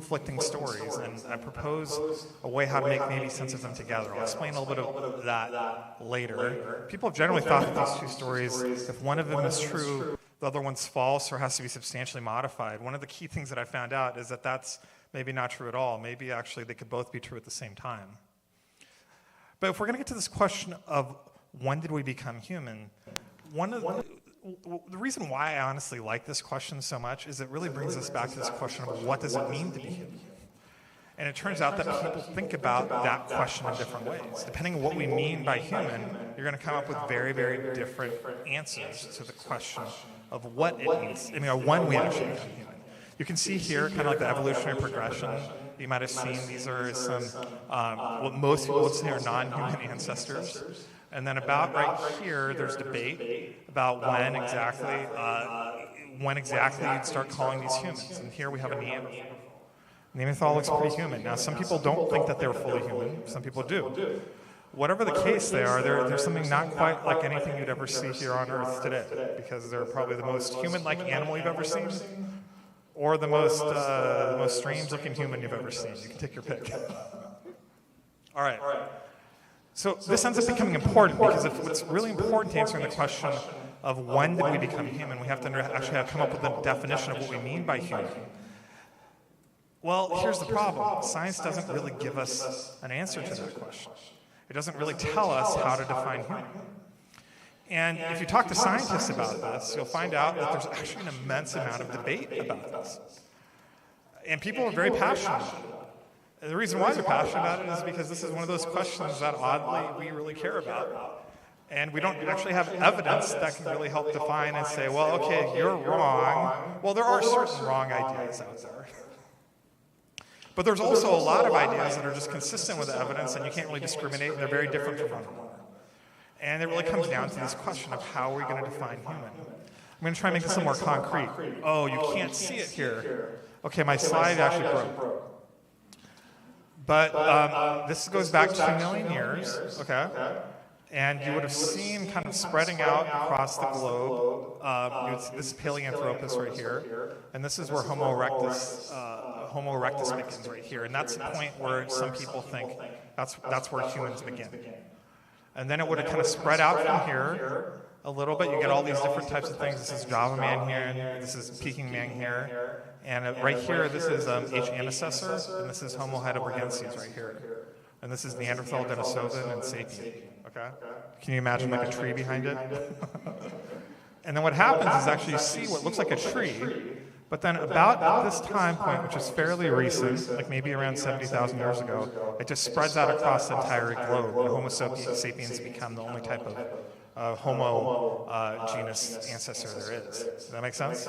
conflicting stories, and I propose a way how to make maybe sense of them together. I'll explain a little bit of that later. People have generally thought that these two stories, if one of them is true, the other one's false or has to be substantially modified. One of the key things that I found out is that that's maybe not true at all. Maybe actually they could both be true at the same time. But if we're going to get to this question of when did we become human, the reason why I honestly like this question so much is it really brings us back to this question of what does it mean to be human? And it turns out that people think about that question in different ways. Depending on what we mean by human, you're going to come up with very, very different answers to the question of what it means, or when we actually become human. You can see here kind of like the evolutionary progression. You might have seen these are some, what most people would say are non-human ancestors. And then about right here, there's debate about when exactly you'd start calling these humans. And here we have a Neanderthal. Neanderthal looks pretty human. Now, some people don't think that they're fully human. Some people do. Whatever the case they are, they're something not quite like anything you'd ever see here on Earth today, because they're probably the most human-like animal you've ever seen, or the most strange-looking human you've ever seen. You can take your pick. All right. So this ends up becoming important, because if what's really important to answering the question of when did we become human, we have to actually come up with a definition of what we mean by human. Well, here's the problem. Science doesn't really give us an answer to that question. It doesn't really tell us how to define human. And if you talk to scientists about this, you'll find out that there's actually an immense amount of debate about this. And people are very passionate about it. And the reason why they're passionate about it is because this is one of those questions that oddly we really care about. And we don't actually have evidence that can really help define and say, well, okay, you're wrong. Well, there are certain wrong ideas out there. But there's also a lot of ideas that are just consistent with the evidence, and you can't really discriminate, and they're very different from one another. And it really comes down to this question of how are we going to define human? I'm going to try and make this a little more concrete. Oh, you can't see it here. Okay, my slide actually broke. But this goes back 2 million years, okay? And you would have seen kind of spreading out across the globe. This is Paleanthropus right here, and this is where Homo erectus begins right here. And that's the point where some people think that's where humans begin. And then it would have kind of spread out from here a little bit. You get all these different types of things. This is Java man here, and this is Peking man here. And right here, this is H. ancestor, and this is Homo heidelbergensis right here. And this is Neanderthal, Denisovan, and Sapien. Okay? Can you imagine like a tree behind it? And then what happens is actually you see what looks like a tree, but then about this time point, which is fairly recent, like maybe around 70,000 years ago, it just spreads out across the entire globe, and Homo sapiens become the only type of Homo genus ancestor there is. Does that make sense?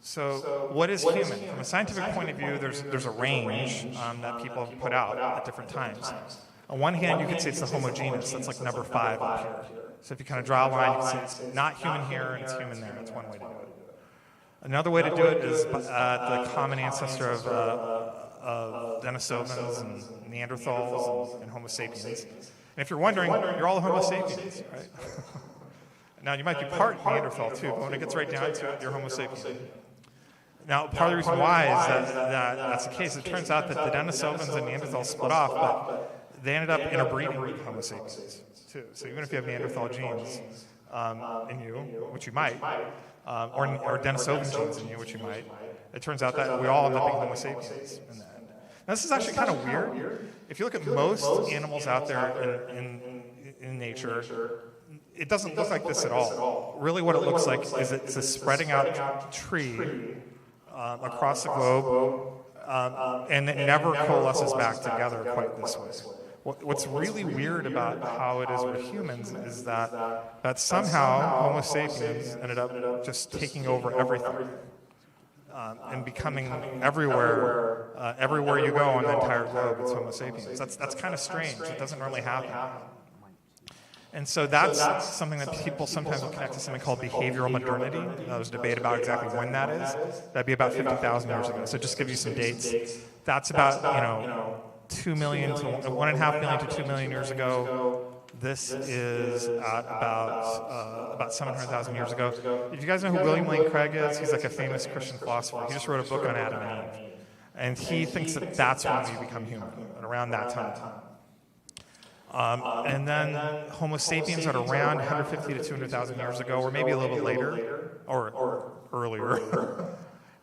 So what is human? From a scientific point of view, there's a range that people have put out at different times. On one hand, you could say it's the Homo genus. That's like number 5 up here. So if you kind of draw a line, you can say it's not human here and it's human there. That's one way to do it. Another way to do it is the common ancestor of Denisovans and Neanderthals and Homo sapiens. And if you're wondering, you're all Homo sapiens, right? Now, you might be part Neanderthal too, but when it gets right down to it, you're Homo sapien. Now, part of the reason why is that that's the case. It turns out that the Denisovans and Neanderthals split off, but they ended up interbreeding with Homo sapiens too. So even if you have Neanderthal genes in you, which you might, or Denisovan genes in you, which you might, it turns out that we all end up being Homo sapiens in the end. Now, this is actually kind of weird. If you look at most animals out there in nature, it doesn't look like this at all. Really what it looks like is it's a spreading out tree across the globe, and it never coalesces back together quite this way. What's really weird about how it is with humans is that somehow Homo sapiens ended up just taking over everything and becoming everywhere you go on the entire globe, it's Homo sapiens. That's kind of strange. It doesn't really happen. And so that's something that people sometimes will connect to something called behavioral modernity. There's debate about exactly when that is. That'd be about 50,000 years ago. So just to give you some dates. That's about 2 million to 1.5 million to 2 million years ago. This is at about 700,000 years ago. If you guys know who William Lane Craig is, he's like a famous Christian philosopher. He just wrote a book on Adam and Eve. And he thinks that that's when we become human, around that time. And then Homo sapiens at around 150 to 200,000 years ago, or maybe a little bit later, or earlier.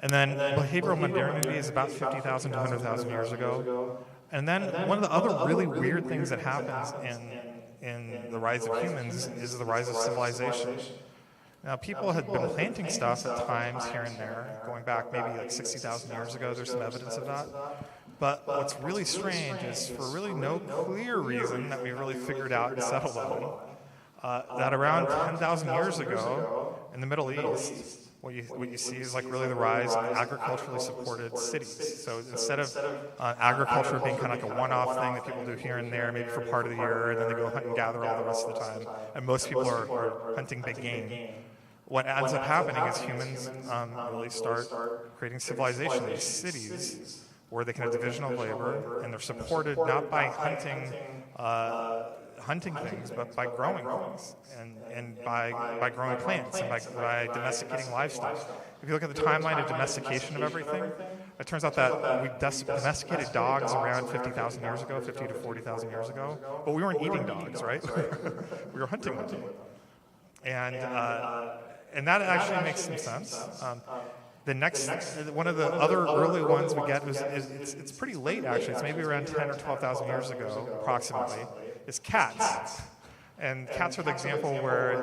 And then behavioral modernity is about 50,000 to 100,000 years ago. And then one of the other really weird things that happens in the rise of humans is the rise of civilization. Now, people had been planting stuff at times here and there, going back maybe like 60,000 years ago. There's some evidence of that. But what's really strange is, for really no clear reason that we really figured out and settled on, that around 10,000 years ago in the Middle East, what you see is like really the rise of agriculturally supported cities. So instead of agriculture being kind of like a one-off thing that people do here and there, maybe for part of the year, and then they go hunt and gather all the rest of the time, and most people are hunting big game, what ends up happening is humans really start creating civilization, these cities, where they can have division of labor, and they're supported not by hunting things, but by growing things, and by growing plants, and by domesticating livestock. If you look at the timeline of domestication of everything, it turns out that we domesticated dogs around 50,000 years ago, 50 to 40,000 years ago, but we weren't eating dogs, right? We were hunting them. And that actually makes some sense. The next, one of the other early ones we get it's pretty late actually. It's maybe around 10 or 12,000 years ago, approximately. Is cats. And cats are the example where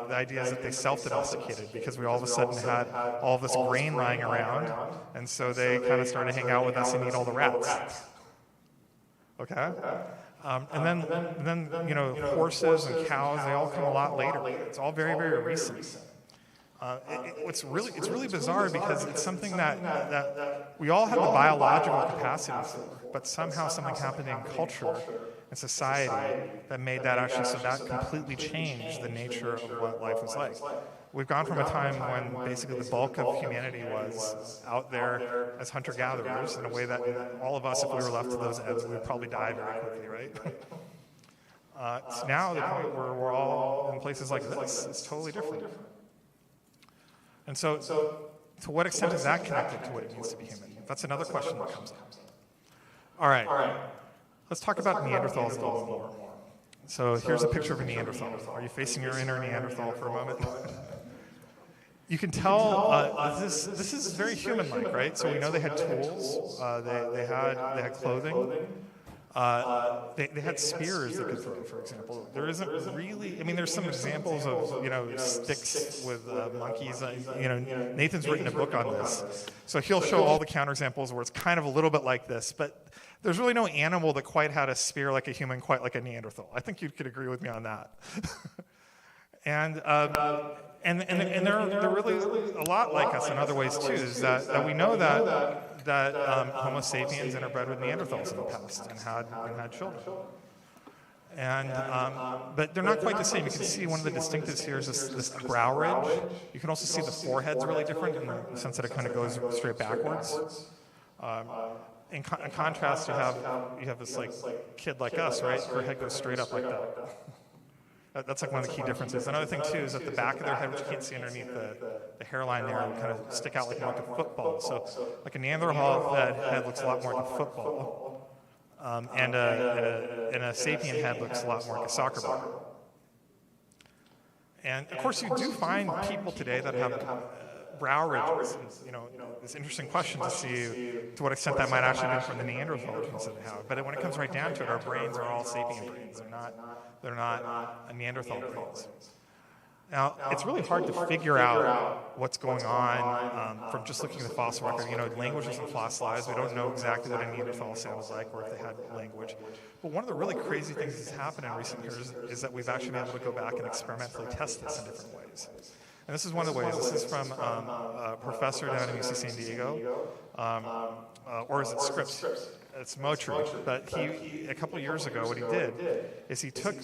the idea is that they self-domesticated because we all of a sudden had all this grain lying around, and so they kind of started to hang out with us and eat all the rats. Okay. And then horses and cows, they all come a lot later. It's all very, very recent. It's really bizarre because it's something that we all have the biological capacity for, but somehow something happened in culture and society that made that actually, so that completely changed the nature of what life was like. We've gone from a time when basically the bulk of humanity was out there as hunter-gatherers in a way that all of us, if we were left to those ends, we would probably die very quickly, right? It's now the point where we're all in places like this. It's totally different. And so, to what extent is that connected to what it means to be human? That's another question that comes up. All right, let's talk about Neanderthals a little more. So here's a picture of a Neanderthal. Are you facing your inner Neanderthal for a moment? You can tell this is very human-like, right? So we know they had tools, they had clothing. They had spears they could throw, for example. There isn't really, I mean, there's some examples of, sticks with monkeys. Nathan's written a book on this. So he'll show all the counterexamples where it's kind of a little bit like this, but there's really no animal that quite had a spear like a human, quite like a Neanderthal. I think you could agree with me on that. And they're really a lot like us in other ways too, is that we know that Homo sapiens interbred with Neanderthals in the past and had children. And but they're not quite the same. You can see one of the distinctives here is this brow ridge. You can also see the forehead's really different in the sense that it kind of goes straight backwards. In contrast, you have this like kid like us, right? Her head goes straight up like that. That's like one of the key differences. Another thing too is that the back of their head, which you can't see underneath the hairline there, would kind of stick out like more like a football. So like a Neanderthal head looks a lot more like a football, and a sapien head looks a lot more like a soccer ball. And of course, you do find people today that have brow ridges. It's an interesting question to see to what extent that might actually be from the Neanderthal genes that they have. But when it comes right down to it, our brains are all sapien brains. They're not Neanderthal brains. Now, it's really hard to figure out what's going on from just looking at the fossil record. Language isn't fossilized. We don't know exactly what a Neanderthal sounds like or if they had language. But one of the really crazy things that's happened in recent years is that we've actually been able to go back and experimentally test this in different ways. And this is one of the ways. This is from a professor down in UC San Diego, or is it Scripps? It's Motri. But he, a couple of years ago, what he did is he took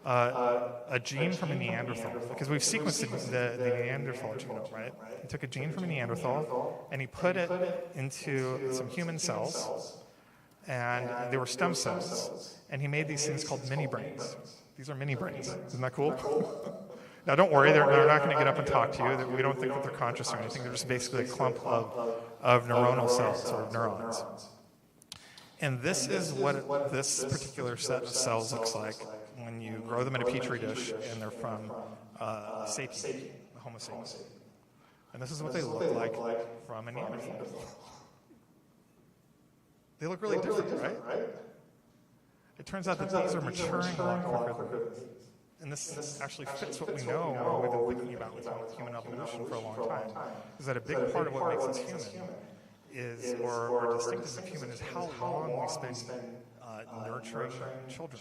a gene from a Neanderthal, because we've sequenced the Neanderthal genome, right? He took a gene from a Neanderthal, and he put it into some human cells, and they were stem cells, and he made these things called mini brains. These are mini brains. Isn't that cool? Now, don't worry, they're not going to get up and talk to you. We don't think that they're conscious or anything. They're just basically a clump of neuronal cells, or neurons. And this is what this particular set of cells looks like when you grow them in a petri dish and they're from sapien, Homo sapiens. And this is what they look like from a Neanderthal. They look really different, right? It turns out that these are maturing a lot quicker than these. And this actually fits what we know, or we've been thinking about with human evolution for a long time, is that a big part of what makes us human is, or distinctive of human, is how long we spend nurturing children.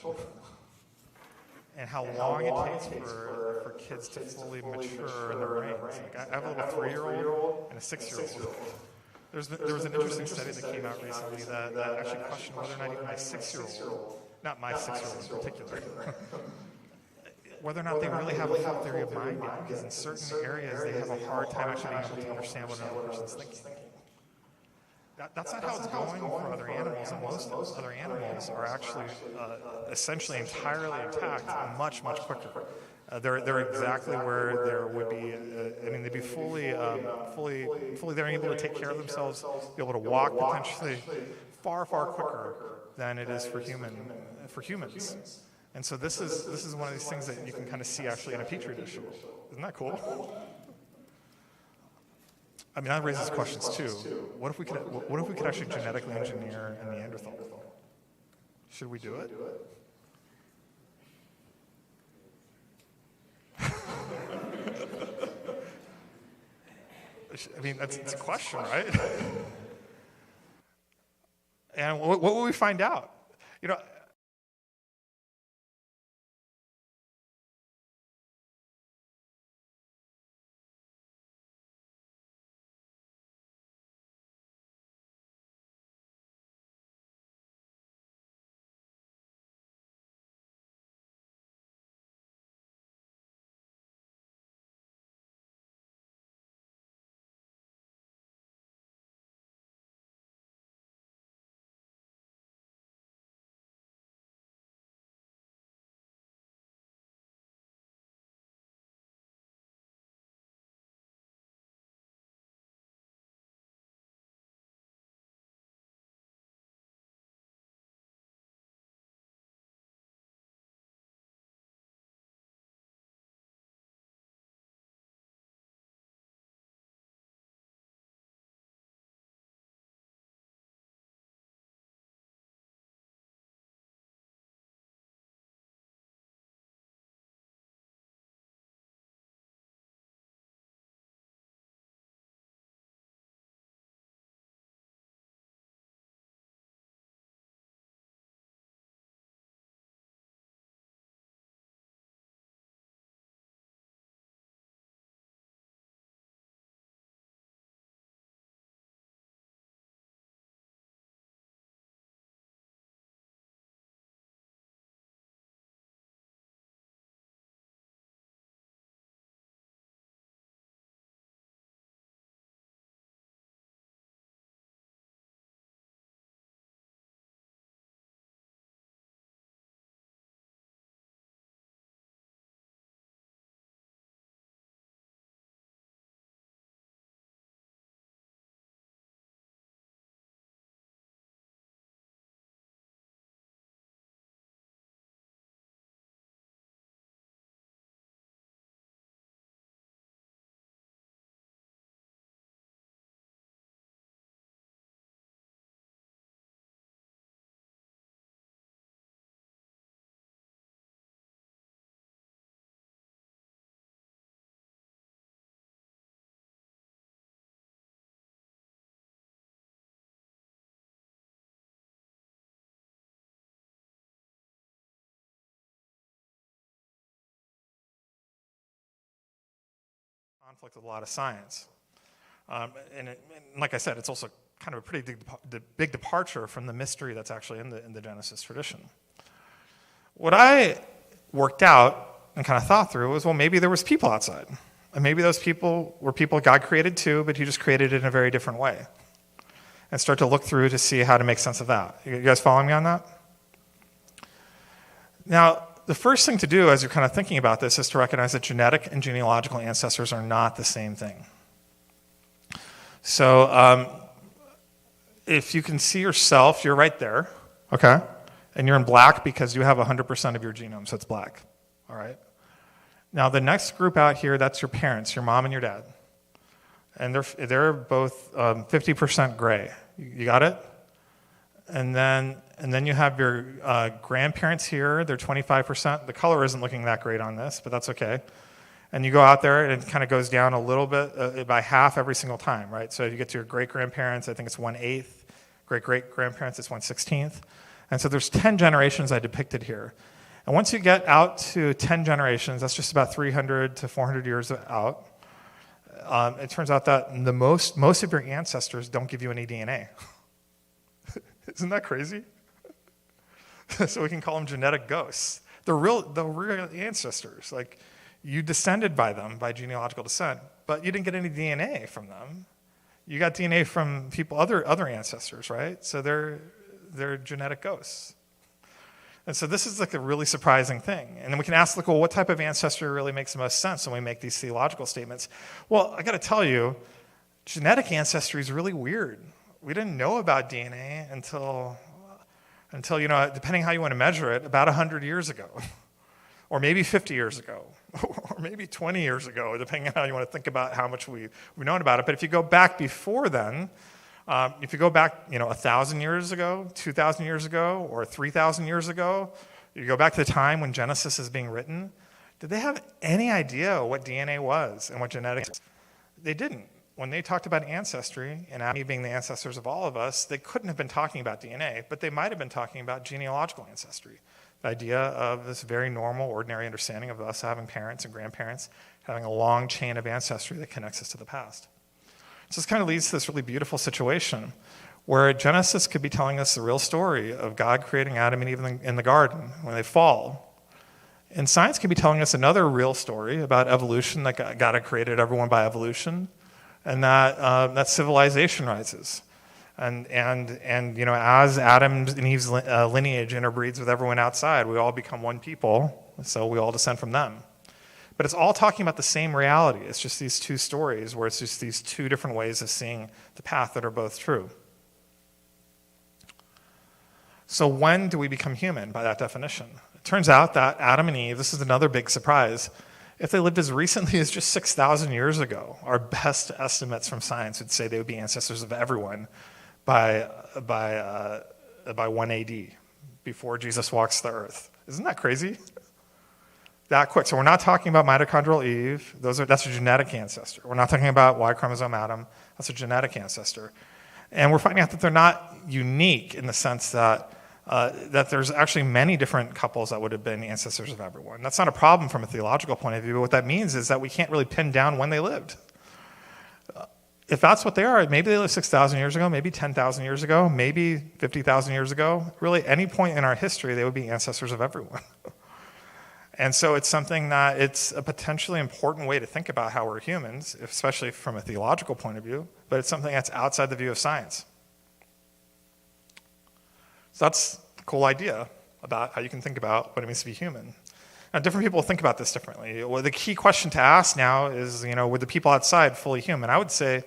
And how long it takes for kids to fully mature in their brains. Like I have a little 3-year-old and a 6-year-old. There was an interesting study that came out recently that actually questioned whether or not even my 6-year-old, not my 6-year-old in particular, whether or not they really have a full theory of mind yet, because in certain areas they have a hard time actually being able to understand what another person's thinking. That's not how it's going for other animals, and most other animals are actually essentially entirely intact and much, much quicker. They're exactly where there would be, they'd be fully they're able to take care of themselves, be able to walk potentially far, far quicker than it is for humans. And so this is one of these things that you can kind of see actually in a petri dish. Isn't that cool? I mean, that raises questions too. What if we could actually genetically engineer a Neanderthal? Should we do it? I mean, it's a question, right? And what will we find out? Conflict with a lot of science. And like I said, it's also kind of a pretty big departure from the mystery that's actually in the Genesis tradition. What I worked out and kind of thought through was, well, maybe there was people outside. And maybe those people were people God created too, but he just created it in a very different way. And start to look through to see how to make sense of that. You guys following me on that? Now, the first thing to do as you're kind of thinking about this is to recognize that genetic and genealogical ancestors are not the same thing. So if you can see yourself, you're right there, okay? And you're in black because you have 100% of your genome, so it's black, all right? Now the next group out here, that's your parents, your mom and your dad. And they're both 50% gray. You got it? And then you have your grandparents here. They're 25%. The color isn't looking that great on this, but that's okay. And you go out there, and it kind of goes down a little bit by half every single time, right? So you get to your great-grandparents, I think it's 1/8. Great-great-grandparents, it's 1/16. And so there's 10 generations I depicted here. And once you get out to 10 generations, that's just about 300 to 400 years out. It turns out that most of your ancestors don't give you any DNA. Isn't that crazy? So we can call them genetic ghosts. They're real ancestors. Like, you descended by them by genealogical descent, but you didn't get any DNA from them. You got DNA from other ancestors, right? So they're genetic ghosts. And so this is like a really surprising thing. And then we can ask, like, well, what type of ancestry really makes the most sense when we make these theological statements? Well, I got to tell you, genetic ancestry is really weird. We didn't know about DNA until depending how you want to measure it, about 100 years ago, or maybe 50 years ago, or maybe 20 years ago, depending on how you want to think about how much we've known about it. But if you go back before then, if you go back, 1,000 years ago, 2,000 years ago, or 3,000 years ago, you go back to the time when Genesis is being written, did they have any idea what DNA was and what genetics was? They didn't. When they talked about ancestry, and Adam being the ancestors of all of us, they couldn't have been talking about DNA, but they might have been talking about genealogical ancestry. The idea of this very normal, ordinary understanding of us having parents and grandparents, having a long chain of ancestry that connects us to the past. So this kind of leads to this really beautiful situation where Genesis could be telling us the real story of God creating Adam and Eve in the garden when they fall. And science could be telling us another real story about evolution, that God had created everyone by evolution, and that civilization rises. And as Adam and Eve's lineage interbreeds with everyone outside, we all become one people, so we all descend from them. But it's all talking about the same reality. It's just these two stories where it's just these two different ways of seeing the path that are both true. So when do we become human by that definition? It turns out that Adam and Eve, this is another big surprise, if they lived as recently as just 6,000 years ago, our best estimates from science would say they would be ancestors of everyone by 1 AD, before Jesus walks the earth. Isn't that crazy? That quick. So we're not talking about mitochondrial Eve. That's a genetic ancestor. We're not talking about Y chromosome Adam. That's a genetic ancestor. And we're finding out that they're not unique in the sense that there's actually many different couples that would have been ancestors of everyone. That's not a problem from a theological point of view, but what that means is that we can't really pin down when they lived. If that's what they are, maybe they lived 6,000 years ago, maybe 10,000 years ago, maybe 50,000 years ago. Really, any point in our history, they would be ancestors of everyone. And so it's something that it's a potentially important way to think about how we're humans, especially from a theological point of view, but it's something that's outside the view of science. So that's a cool idea about how you can think about what it means to be human. Now, different people think about this differently. Well, the key question to ask now is, were the people outside fully human? I would say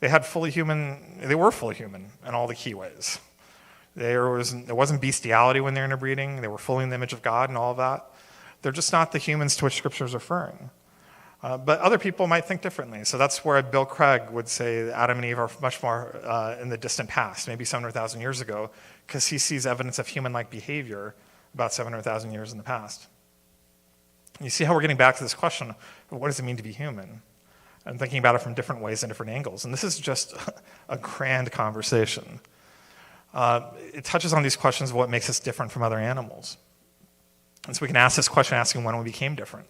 they were fully human in all the key ways. There wasn't bestiality when they were interbreeding. They were fully in the image of God and all of that. They're just not the humans to which Scripture is referring. But other people might think differently. So that's where Bill Craig would say that Adam and Eve are much more in the distant past, maybe 700,000 years ago, because he sees evidence of human-like behavior about 700,000 years in the past. You see how we're getting back to this question of what does it mean to be human? And thinking about it from different ways and different angles. And this is just a grand conversation. It touches on these questions of what makes us different from other animals. And so we can ask this question asking when we became different.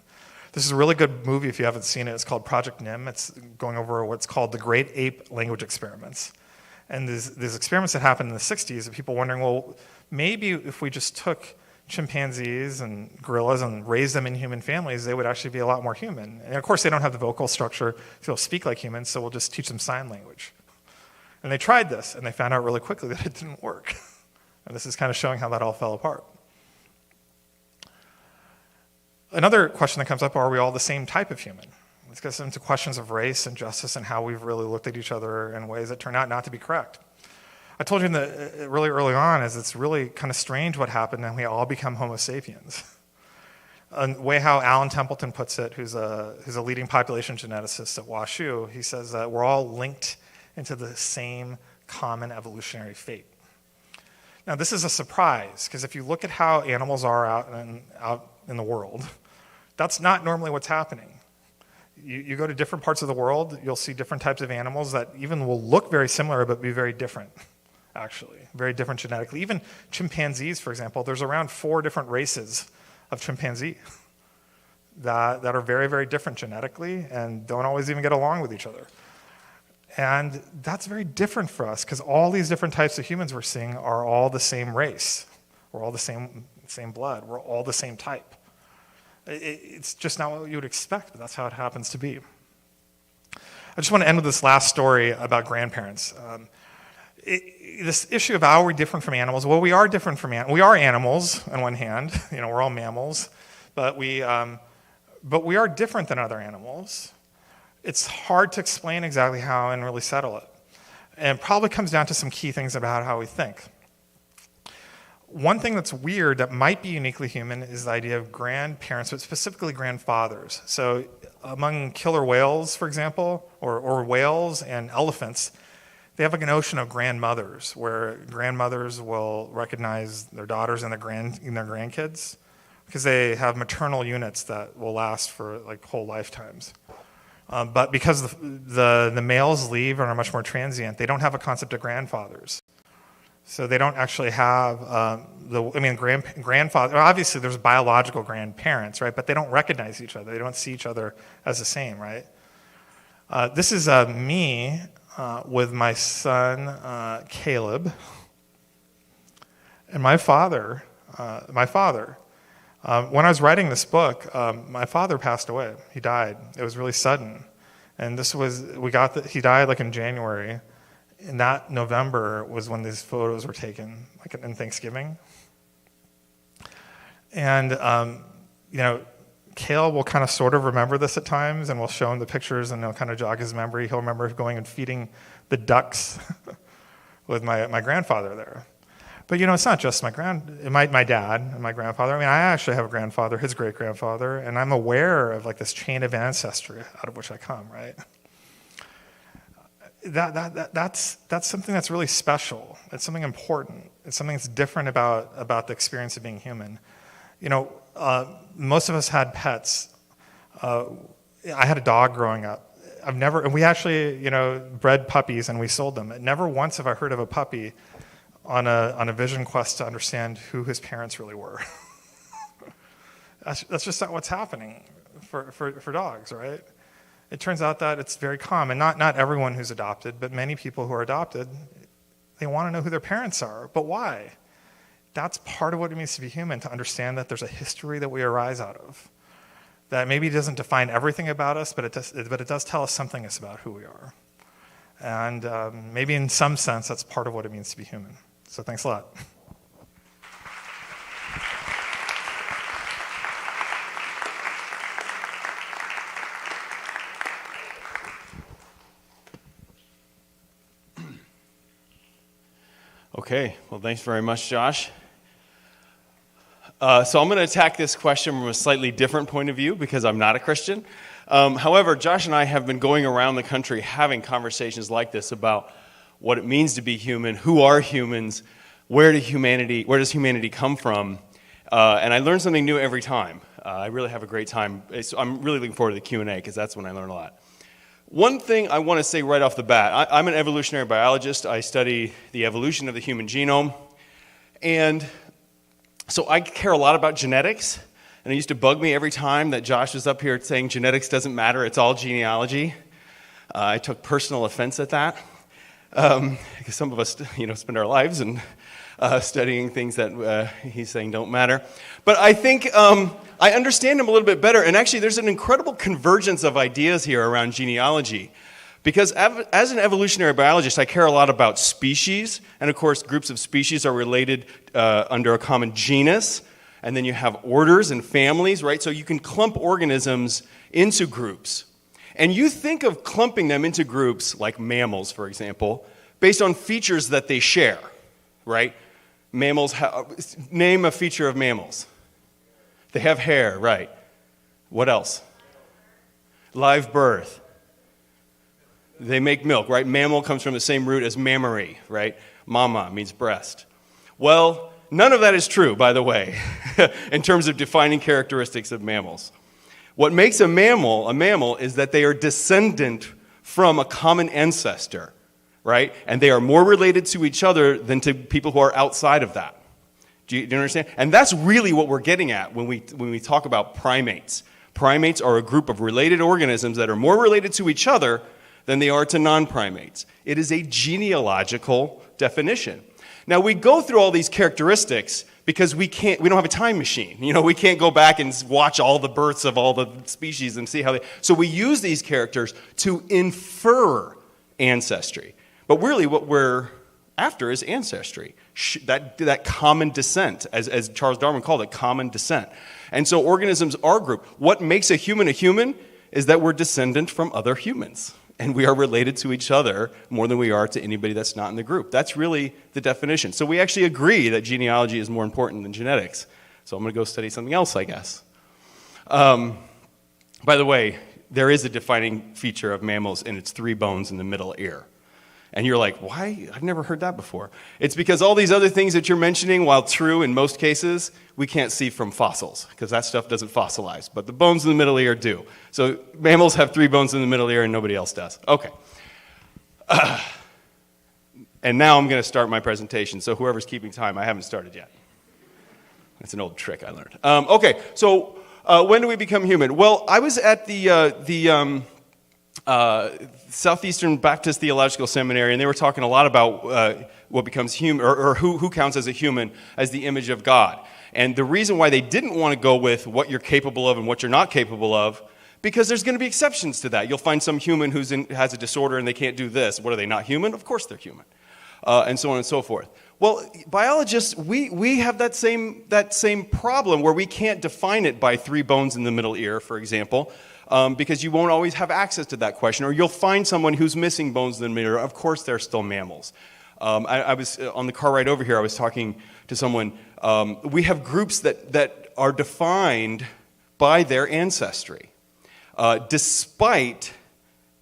This is a really good movie if you haven't seen it. It's called Project Nim. It's going over what's called the Great Ape Language Experiments. And there's experiments that happened in the 60s of people wondering, well, maybe if we just took chimpanzees and gorillas and raised them in human families, they would actually be a lot more human. And of course, they don't have the vocal structure to speak like humans, so we'll just teach them sign language. And they tried this, and they found out really quickly that it didn't work. And this is kind of showing how that all fell apart. Another question that comes up, are we all the same type of human? This gets into questions of race and justice and how we've really looked at each other in ways that turn out not to be correct. I told you really early on is it's really kind of strange what happened and we all become Homo sapiens. A way how Alan Templeton puts it, who's a leading population geneticist at WashU, he says that we're all linked into the same common evolutionary fate. Now this is a surprise, because if you look at how animals are out in the world, that's not normally what's happening. You go to different parts of the world, you'll see different types of animals that even will look very similar but be very different, actually, very different genetically. Even chimpanzees, for example, there's around 4 different races of chimpanzee that are very, very different genetically and don't always even get along with each other. And that's very different for us, because all these different types of humans we're seeing are all the same race. We're all the same blood. We're all the same type. It's just not what you would expect, but that's how it happens to be. I just want to end with this last story about grandparents. This issue of how we're different from animals. Well, we are different from animals. We are animals on one hand. We're all mammals, but we are different than other animals. It's hard to explain exactly how and really settle it. And it probably comes down to some key things about how we think. One thing that's weird that might be uniquely human is the idea of grandparents, but specifically grandfathers. So among killer whales, for example, or whales and elephants, they have like a notion of grandmothers, where grandmothers will recognize their daughters and their grandkids, because they have maternal units that will last for like whole lifetimes. But because the males leave and are much more transient, they don't have a concept of grandfathers. So they don't actually have grandfather. Obviously, there's biological grandparents, right? But they don't recognize each other. They don't see each other as the same, right? This is me with my son Caleb, and my father. When I was writing this book, my father passed away. He died. It was really sudden, and he died like in January. And that November was when these photos were taken, like in Thanksgiving. And, Cale will kind of sort of remember this at times, and we'll show him the pictures, and it'll kind of jog his memory. He'll remember going and feeding the ducks with my grandfather there. But, it's not just my dad and my grandfather. I actually have a grandfather, his great-grandfather, and I'm aware of like this chain of ancestry out of which I come, right? That's something that's really special. It's something important. It's something that's different about the experience of being human. Most of us had pets. I had a dog growing up. We actually, bred puppies and we sold them. Never once have I heard of a puppy on a vision quest to understand who his parents really were. That's just not what's happening for dogs, right? It turns out that it's very common. Not everyone who's adopted, but many people who are adopted, they want to know who their parents are. But why? That's part of what it means to be human, to understand that there's a history that we arise out of. That maybe doesn't define everything about us, but it does tell us something about who we are. And maybe in some sense, that's part of what it means to be human. So thanks a lot. Okay, well, thanks very much, Josh. So I'm going to attack this question from a slightly different point of view because I'm not a Christian. However, Josh and I have been going around the country having conversations like this about what it means to be human, who are humans, where does humanity come from, and I learn something new every time. I really have a great time. So I'm really looking forward to the Q&A because that's when I learn a lot. One thing I want to say right off the bat, I'm an evolutionary biologist. I study the evolution of the human genome. And so I care a lot about genetics. And it used to bug me every time that Josh was up here saying genetics doesn't matter, it's all genealogy. I took personal offense at that. Because some of us, spend our lives and studying things that he's saying don't matter. But I think I understand him a little bit better. And actually, there's an incredible convergence of ideas here around genealogy. Because as an evolutionary biologist, I care a lot about species. And of course, groups of species are related under a common genus. and then you have orders and families, right? So you can clump organisms into groups. And you think of clumping them into groups, like mammals, for example, based on features that they share, right? Mammals, name a feature of mammals. They have hair, right? What else? Live birth. They make milk, right? Mammal comes from the same root as mammary, right? Mama means breast. Well, none of that is true, by the way, in terms of defining characteristics of mammals. What makes a mammal is that they are descendant from a common ancestor, right? And they are more related to each other than to people who are outside of that. Do you understand? And that's really what we're getting at when we talk about primates. Primates are a group of related organisms that are more related to each other than they are to non-primates. It is a genealogical definition. Now, we go through all these characteristics because we don't have a time machine. We can't go back and watch all the births of all the species and see how so we use these characters to infer ancestry. But really what we're after is ancestry, that common descent, as Charles Darwin called it, common descent. And so organisms are grouped. What makes a human is that we're descendant from other humans. And we are related to each other more than we are to anybody that's not in the group. That's really the definition. So we actually agree that genealogy is more important than genetics. So I'm going to go study something else, I guess. By the way, there is a defining feature of mammals, and it's 3 bones in the middle ear. And you're like, why? I've never heard that before. It's because all these other things that you're mentioning, while true in most cases, we can't see from fossils, because that stuff doesn't fossilize. But the bones in the middle ear do. So mammals have 3 bones in the middle ear, and nobody else does. Okay. And now I'm going to start my presentation. So whoever's keeping time, I haven't started yet. That's an old trick I learned. Okay, so when do we become human? Well, I was at the Southeastern Baptist Theological Seminary, and they were talking a lot about what becomes human, or who counts as a human as the image of God. And the reason why they didn't want to go with what you're capable of and what you're not capable of, because there's going to be exceptions to that. You'll find some human who has a disorder and they can't do this. What, are they not human? Of course they're human. And so on and so forth. Well, biologists, we have that same problem where we can't define it by 3 bones in the middle ear, for example. Because you won't always have access to that question, or you'll find someone who's missing bones in the middle. Of course, they're still mammals. I was on the car ride over here. I was talking to someone. We have groups that are defined by their ancestry, despite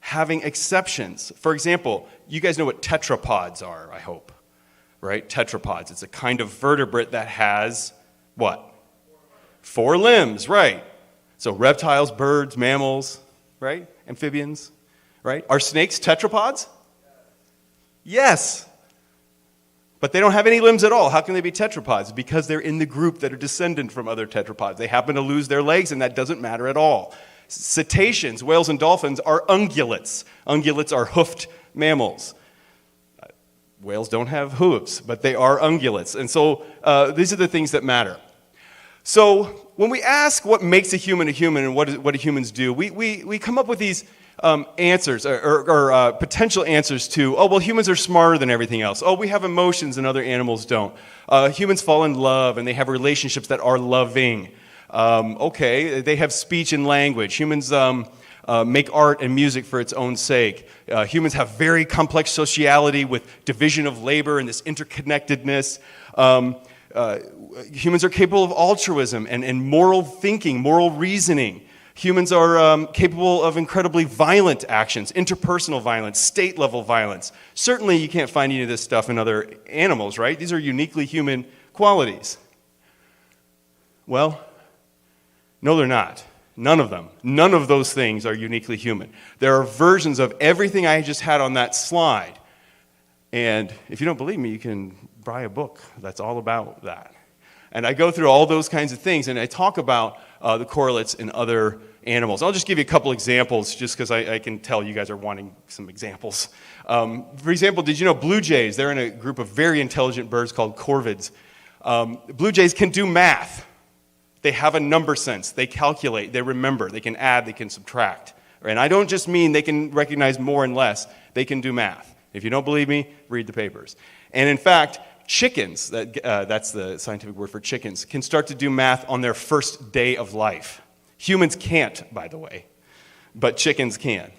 having exceptions. For example, you guys know what tetrapods are, I hope, right? Tetrapods. It's a kind of vertebrate that has what? 4 limbs, right? So reptiles, birds, mammals, right? Amphibians, right? Are snakes tetrapods? Yes. But they don't have any limbs at all. How can they be tetrapods? Because they're in the group that are descendant from other tetrapods. They happen to lose their legs, and that doesn't matter at all. Cetaceans, whales and dolphins, are ungulates. Ungulates are hoofed mammals. Whales don't have hooves, but they are ungulates. And so these are the things that matter. So when we ask what makes a human and what do humans do, we come up with these answers or potential answers to, oh, well, humans are smarter than everything else. Oh, we have emotions and other animals don't. Humans fall in love and they have relationships that are loving. Okay, they have speech and language. Humans make art and music for its own sake. Humans have very complex sociality with division of labor and this interconnectedness. Humans are capable of altruism and moral thinking, moral reasoning. Humans are capable of incredibly violent actions, interpersonal violence, state-level violence. Certainly you can't find any of this stuff in other animals, right? These are uniquely human qualities. Well, no, they're not. None of them. None of those things are uniquely human. There are versions of everything I just had on that slide. And if you don't believe me, you can buy a book that's all about that. And I go through all those kinds of things, and I talk about the correlates in other animals. I'll just give you a couple examples, just because I can tell you guys are wanting some examples. For example, did you know blue jays, they're in a group of very intelligent birds called corvids. Blue jays can do math. They have a number sense. They calculate. They remember. They can add. They can subtract. And I don't just mean they can recognize more and less. They can do math. If you don't believe me, read the papers. And in fact, chickens, that's the scientific word for chickens, can start to do math on their first day of life. Humans can't, by the way, but chickens can.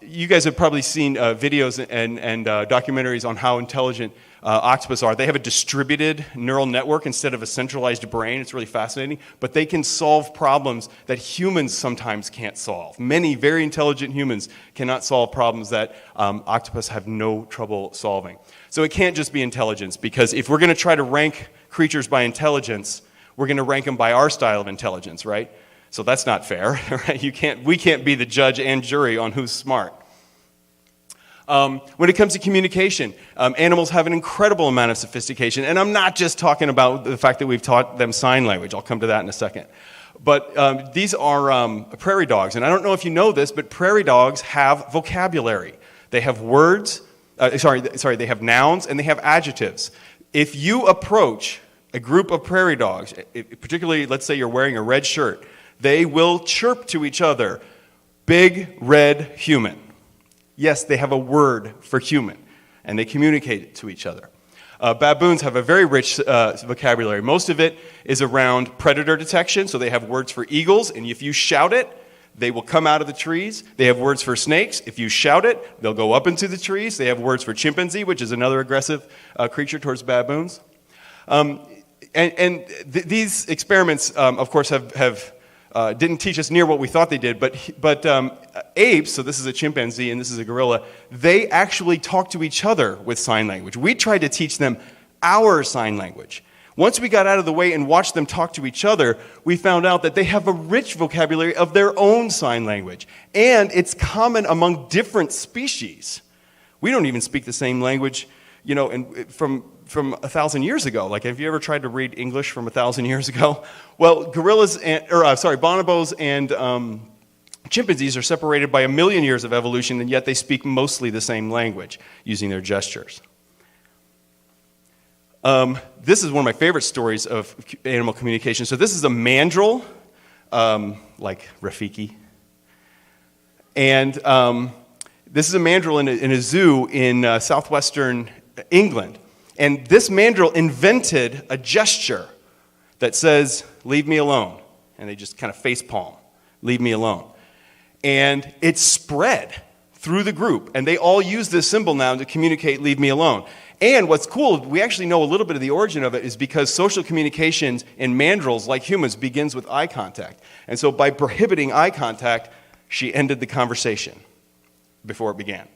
You guys have probably seen videos and documentaries on how intelligent octopus are. They have a distributed neural network instead of a centralized brain. It's really fascinating. But they can solve problems that humans sometimes can't solve. Many very intelligent humans cannot solve problems that octopus have no trouble solving. So it can't just be intelligence, because if we're going to try to rank creatures by intelligence, we're going to rank them by our style of intelligence, right? So that's not fair, right? We can't be the judge and jury on who's smart. When it comes to communication, animals have an incredible amount of sophistication, and I'm not just talking about the fact that we've taught them sign language. I'll come to that in a second. But these are prairie dogs, and I don't know if you know this, but prairie dogs have vocabulary. They have words, they have nouns, and they have adjectives. If you approach a group of prairie dogs, particularly, let's say you're wearing a red shirt, they will chirp to each other, big red human. Yes, they have a word for human, and they communicate it to each other. Baboons have a very rich vocabulary. Most of it is around predator detection, so they have words for eagles, and if you shout it, they will come out of the trees. They have words for snakes. If you shout it, they'll go up into the trees. They have words for chimpanzee, which is another aggressive creature towards baboons. These experiments, of course, have didn't teach us near what we thought they did, but apes, so this is a chimpanzee and this is a gorilla, they actually talk to each other with sign language. We tried to teach them our sign language. Once we got out of the way and watched them talk to each other, we found out that they have a rich vocabulary of their own sign language, and it's common among different species. We don't even speak the same language, from 1,000 years ago. Like, have you ever tried to read English from 1,000 years ago? Well, bonobos and chimpanzees are separated by 1 million years of evolution, and yet they speak mostly the same language using their gestures. This is one of my favorite stories of animal communication. So this is a mandrill, like Rafiki. And this is a mandrill in a zoo in southwestern England. And this mandrill invented a gesture that says, "Leave me alone." And they just kind of face palm, "Leave me alone." And it spread through the group. And they all use this symbol now to communicate, "Leave me alone." And what's cool, we actually know a little bit of the origin of it, is because social communications in mandrills, like humans, begins with eye contact. And so by prohibiting eye contact, she ended the conversation before it began.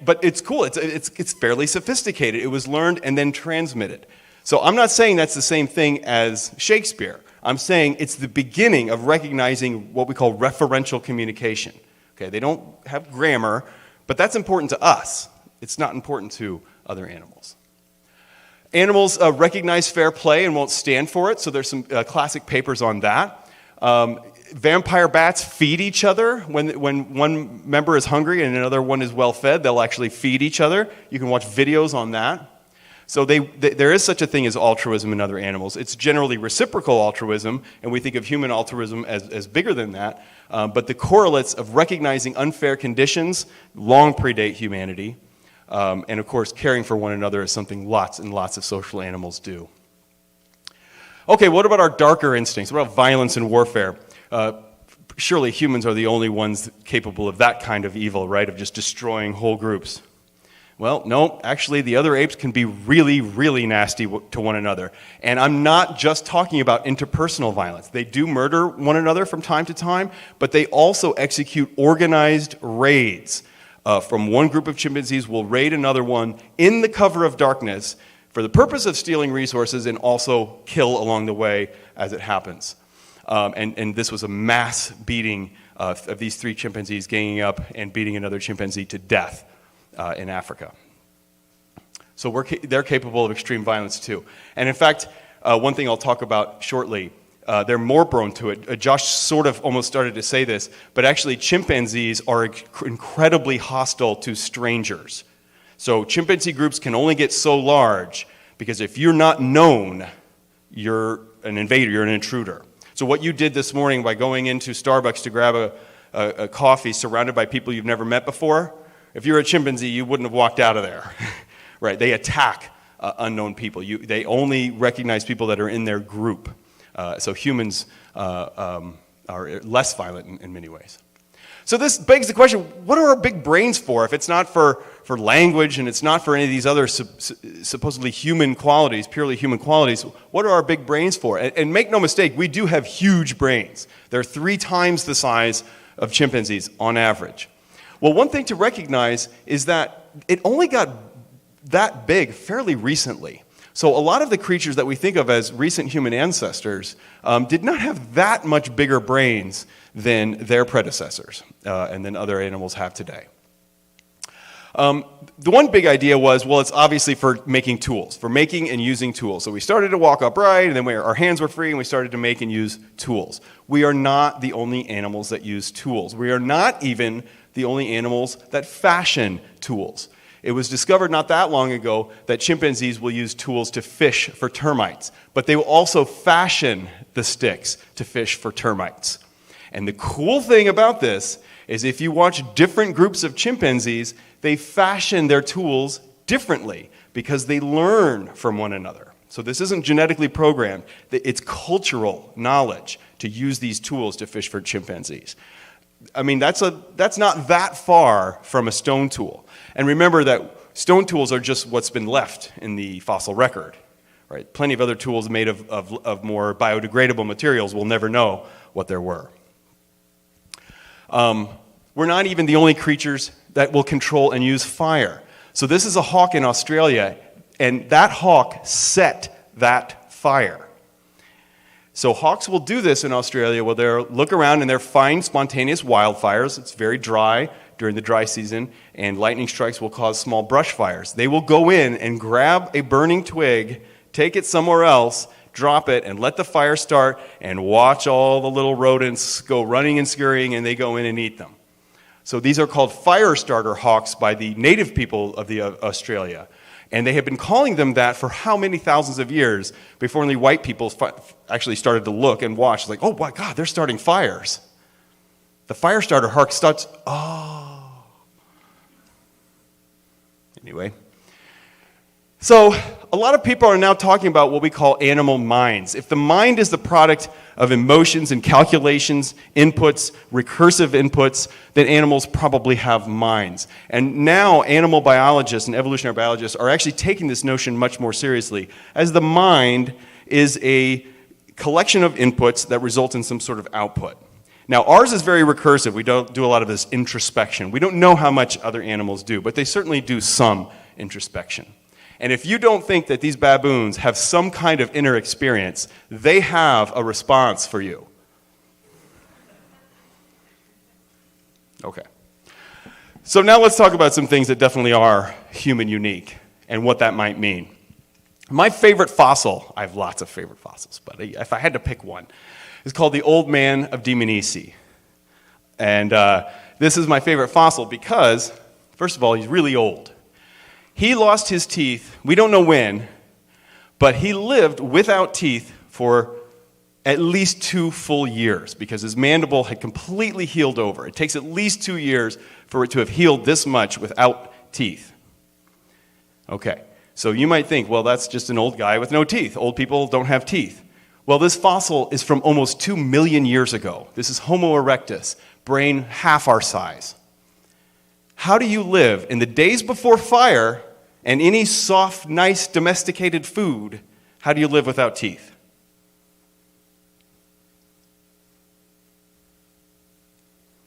But it's cool. It's fairly sophisticated. It was learned and then transmitted. So I'm not saying that's the same thing as Shakespeare. I'm saying it's the beginning of recognizing what we call referential communication. Okay, they don't have grammar, but that's important to us. It's not important to other animals. Animals recognize fair play and won't stand for it, so there's some classic papers on that. Vampire bats feed each other. When one member is hungry and another one is well fed, they'll actually feed each other. You can watch videos on that. So there is such a thing as altruism in other animals. It's generally reciprocal altruism, and we think of human altruism as bigger than that. But the correlates of recognizing unfair conditions long predate humanity. And of course, caring for one another is something lots and lots of social animals do. Okay, what about our darker instincts? What about violence and warfare? Surely humans are the only ones capable of that kind of evil, right? Of just destroying whole groups. Well, no, actually the other apes can be really, really nasty to one another. And I'm not just talking about interpersonal violence. They do murder one another from time to time, but they also execute organized raids. From one group of chimpanzees will raid another one in the cover of darkness for the purpose of stealing resources and also kill along the way as it happens. And this was a mass beating of these 3 chimpanzees ganging up and beating another chimpanzee to death in Africa. So they're capable of extreme violence too. And in fact, one thing I'll talk about shortly, they're more prone to it. Josh sort of almost started to say this, but actually chimpanzees are incredibly hostile to strangers. So chimpanzee groups can only get so large because if you're not known, you're an invader, you're an intruder. So what you did this morning by going into Starbucks to grab a coffee surrounded by people you've never met before, if you're a chimpanzee, you wouldn't have walked out of there, right? They attack unknown people. They only recognize people that are in their group. So humans are less violent in many ways. So this begs the question, what are our big brains for if it's not for language and it's not for any of these other supposedly human qualities, purely human qualities? What are our big brains for? And make no mistake, we do have huge brains. They're 3 times the size of chimpanzees on average. Well, one thing to recognize is that it only got that big fairly recently. So a lot of the creatures that we think of as recent human ancestors did not have that much bigger brains than their predecessors and than other animals have today. The one big idea was, well, it's obviously for making tools, for making and using tools. So we started to walk upright, and then our hands were free, and we started to make and use tools. We are not the only animals that use tools. We are not even the only animals that fashion tools. It was discovered not that long ago that chimpanzees will use tools to fish for termites, but they will also fashion the sticks to fish for termites. And the cool thing about this is if you watch different groups of chimpanzees, they fashion their tools differently because they learn from one another. So this isn't genetically programmed. It's cultural knowledge to use these tools to fish for chimpanzees. I mean, that's not that far from a stone tool. And remember that stone tools are just what's been left in the fossil record. Right? Plenty of other tools made of more biodegradable materials. We'll never know what there were. We're not even the only creatures that will control and use fire. So this is a hawk in Australia, and that hawk set that fire. So hawks will do this in Australia where they'll look around and they'll find spontaneous wildfires. It's very dry during the dry season, and lightning strikes will cause small brush fires. They will go in and grab a burning twig, take it somewhere else, drop it, and let the fire start, and watch all the little rodents go running and scurrying, and they go in and eat them. So these are called fire starter hawks by the native people of Australia. And they have been calling them that for how many thousands of years before only white people actually started to look and watch. Like, oh my God, they're starting fires. The fire starter hawk starts, oh. Anyway. So a lot of people are now talking about what we call animal minds. If the mind is the product of emotions and calculations, inputs, recursive inputs, then animals probably have minds. And now animal biologists and evolutionary biologists are actually taking this notion much more seriously, as the mind is a collection of inputs that result in some sort of output. Now, ours is very recursive. We don't do a lot of this introspection. We don't know how much other animals do, but they certainly do some introspection. And if you don't think that these baboons have some kind of inner experience, they have a response for you. Okay. So now let's talk about some things that definitely are human unique and what that might mean. My favorite fossil, I have lots of favorite fossils, but if I had to pick one, is called the Old Man of Dmanisi. And this is my favorite fossil because, first of all, he's really old. He lost his teeth, we don't know when, but he lived without teeth for at least 2 full years because his mandible had completely healed over. It takes at least 2 years for it to have healed this much without teeth. Okay, so you might think, well, that's just an old guy with no teeth. Old people don't have teeth. Well, this fossil is from almost 2 million years ago. This is Homo erectus, brain half our size. How do you live in the days before fire and any soft, nice, domesticated food? How do you live without teeth?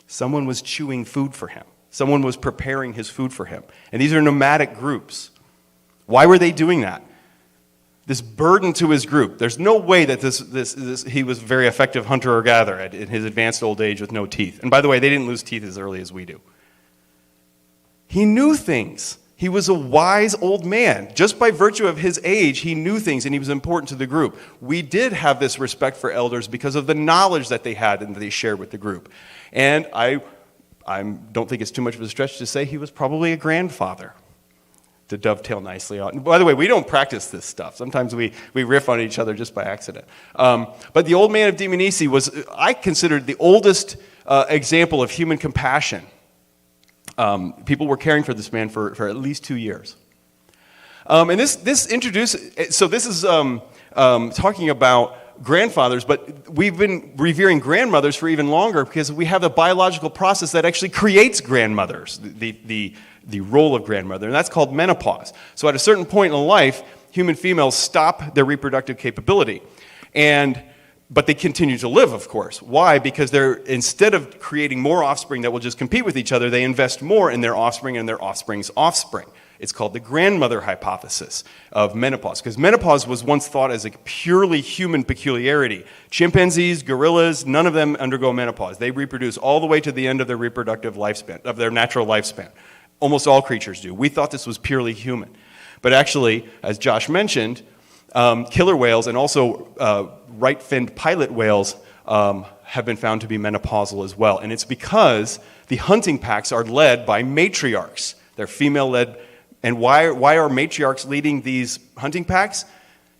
Someone was chewing food for him. Someone was preparing his food for him. And these are nomadic groups. Why were they doing that? This burden to his group. There's no way that he was a very effective hunter or gatherer in his advanced old age with no teeth. And by the way, they didn't lose teeth as early as we do. He knew things. He was a wise old man. Just by virtue of his age, he knew things and he was important to the group. We did have this respect for elders because of the knowledge that they had and that they shared with the group. And I don't think it's too much of a stretch to say he was probably a grandfather, to dovetail nicely on. By the way, we don't practice this stuff. Sometimes we riff on each other just by accident. But the Old Man of Dmanisi was, I considered, the oldest example of human compassion. People were caring for this man for at least 2 years. And this introduces, so this is talking about grandfathers, but we've been revering grandmothers for even longer because we have a biological process that actually creates grandmothers, the role of grandmother, and that's called menopause. So at a certain point in life, human females stop their reproductive capability, but they continue to live, of course. Why? Because instead of creating more offspring that will just compete with each other, they invest more in their offspring and their offspring's offspring. It's called the grandmother hypothesis of menopause, because menopause was once thought as a purely human peculiarity. Chimpanzees, gorillas, none of them undergo menopause. They reproduce all the way to the end of their reproductive lifespan, of their natural lifespan. Almost all creatures do. We thought this was purely human. But actually, as Josh mentioned, killer whales and also right-finned pilot whales have been found to be menopausal as well. And it's because the hunting packs are led by matriarchs. They're female-led. And why are matriarchs leading these hunting packs?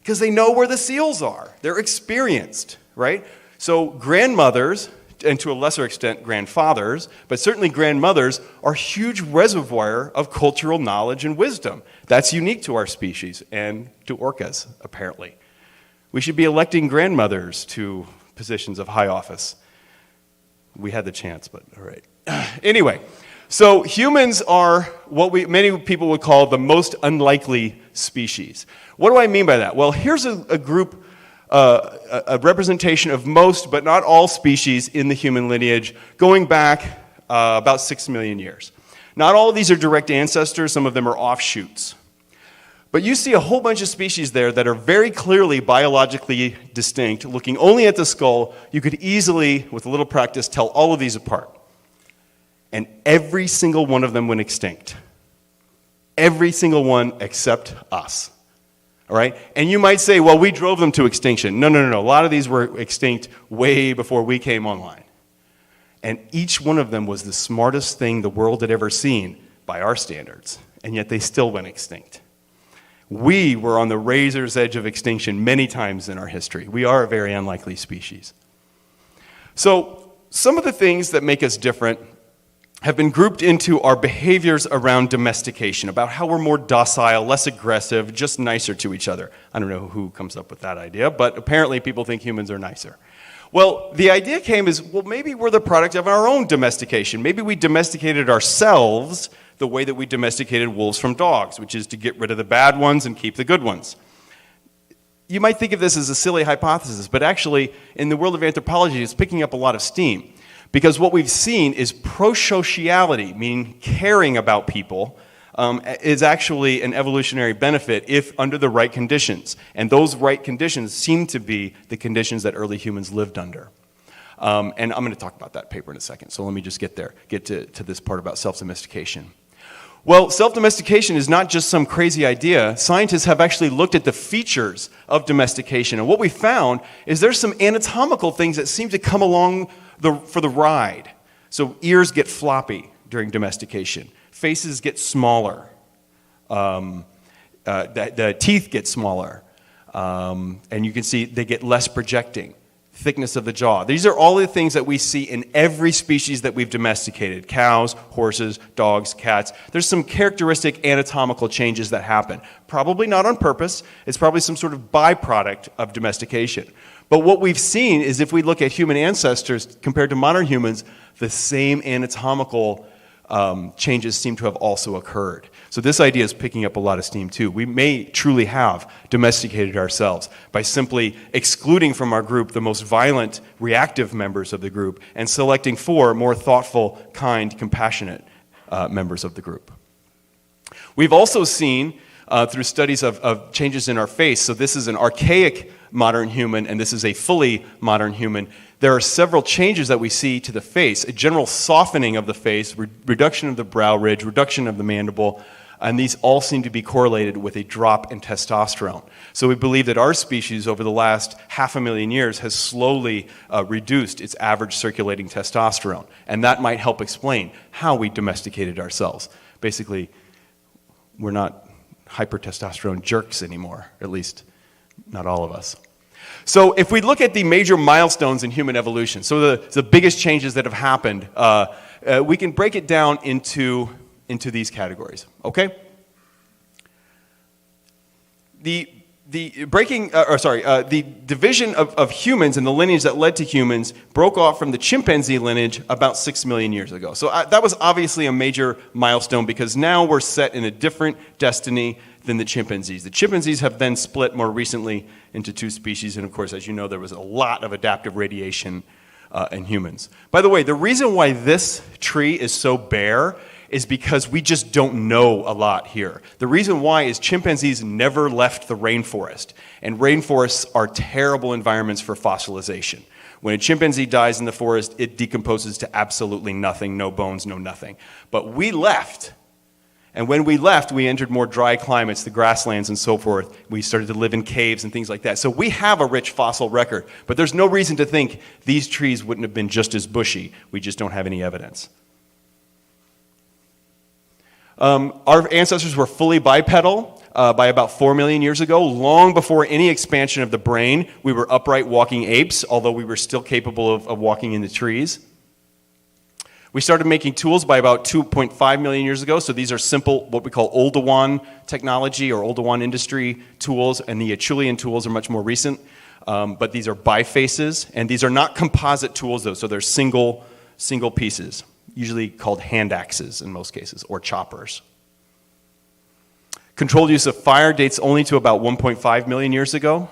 Because they know where the seals are. They're experienced, right? So grandmothers, and to a lesser extent grandfathers, but certainly grandmothers, are a huge reservoir of cultural knowledge and wisdom. That's unique to our species and to orcas, apparently. We should be electing grandmothers to positions of high office. We had the chance, but all right. Anyway, so humans are what many people would call the most unlikely species. What do I mean by that? Well, here's a group, a representation of most, but not all species in the human lineage, going back about 6 million years. Not all of these are direct ancestors. Some of them are offshoots. But you see a whole bunch of species there that are very clearly biologically distinct. Looking only at the skull, you could easily, with a little practice, tell all of these apart. And every single one of them went extinct. Every single one except us. All right? And you might say, well, we drove them to extinction. No. A lot of these were extinct way before we came online. And each one of them was the smartest thing the world had ever seen by our standards. And yet they still went extinct. We were on the razor's edge of extinction many times in our history. We are a very unlikely species. So some of the things that make us different have been grouped into our behaviors around domestication, about how we're more docile, less aggressive, just nicer to each other. I don't know who comes up with that idea, but apparently people think humans are nicer. Well, the idea came as, well, maybe we're the product of our own domestication. Maybe we domesticated ourselves the way that we domesticated wolves from dogs, which is to get rid of the bad ones and keep the good ones. You might think of this as a silly hypothesis, but actually, in the world of anthropology, it's picking up a lot of steam. Because what we've seen is prosociality, meaning caring about people, is actually an evolutionary benefit if under the right conditions. And those right conditions seem to be the conditions that early humans lived under. And I'm going to talk about that paper in a second, so let me just get to this part about self-domestication. Well, self-domestication is not just some crazy idea. Scientists have actually looked at the features of domestication, and what we found is there's some anatomical things that seem to come along for the ride. So ears get floppy during domestication. Faces get smaller. The teeth get smaller. And you can see they get less projecting. Thickness of the jaw. These are all the things that we see in every species that we've domesticated. Cows, horses, dogs, cats. There's some characteristic anatomical changes that happen. Probably not on purpose. It's probably some sort of byproduct of domestication. But what we've seen is if we look at human ancestors compared to modern humans, the same anatomical changes seem to have also occurred. So this idea is picking up a lot of steam too. We may truly have domesticated ourselves by simply excluding from our group the most violent, reactive members of the group and selecting 4 more thoughtful, kind, compassionate members of the group. We've also seen through studies of changes in our face, so this is an archaic modern human, and this is a fully modern human. There are several changes that we see to the face, a general softening of the face, reduction of the brow ridge, reduction of the mandible, and these all seem to be correlated with a drop in testosterone. So we believe that our species over the last 500,000 years has slowly reduced its average circulating testosterone, and that might help explain how we domesticated ourselves. Basically, we're not hypertestosterone jerks anymore, at least not all of us. So if we look at the major milestones in human evolution, so the biggest changes that have happened, we can break it down into these categories, okay? the division of humans and the lineage that led to humans broke off from the chimpanzee lineage about 6 million years ago. So that was obviously a major milestone because now we're set in a different destiny than the chimpanzees. The chimpanzees have then split more recently into two species, and of course, as you know, there was a lot of adaptive radiation in humans. By the way, the reason why this tree is so bare is because we just don't know a lot here. The reason why is chimpanzees never left the rainforest, and rainforests are terrible environments for fossilization. When a chimpanzee dies in the forest, it decomposes to absolutely nothing, no bones, no nothing. But we left, and when we left, we entered more dry climates, the grasslands and so forth. We started to live in caves and things like that. So we have a rich fossil record, but there's no reason to think these trees wouldn't have been just as bushy. We just don't have any evidence. Our ancestors were fully bipedal by about 4 million years ago. Long before any expansion of the brain, we were upright walking apes, although we were still capable of walking in the trees. We started making tools by about 2.5 million years ago, so these are simple, what we call Oldowan technology or Oldowan industry tools, and the Acheulean tools are much more recent, but these are bifaces, and these are not composite tools though, so they're single pieces, usually called hand axes in most cases, or choppers. Controlled use of fire dates only to about 1.5 million years ago.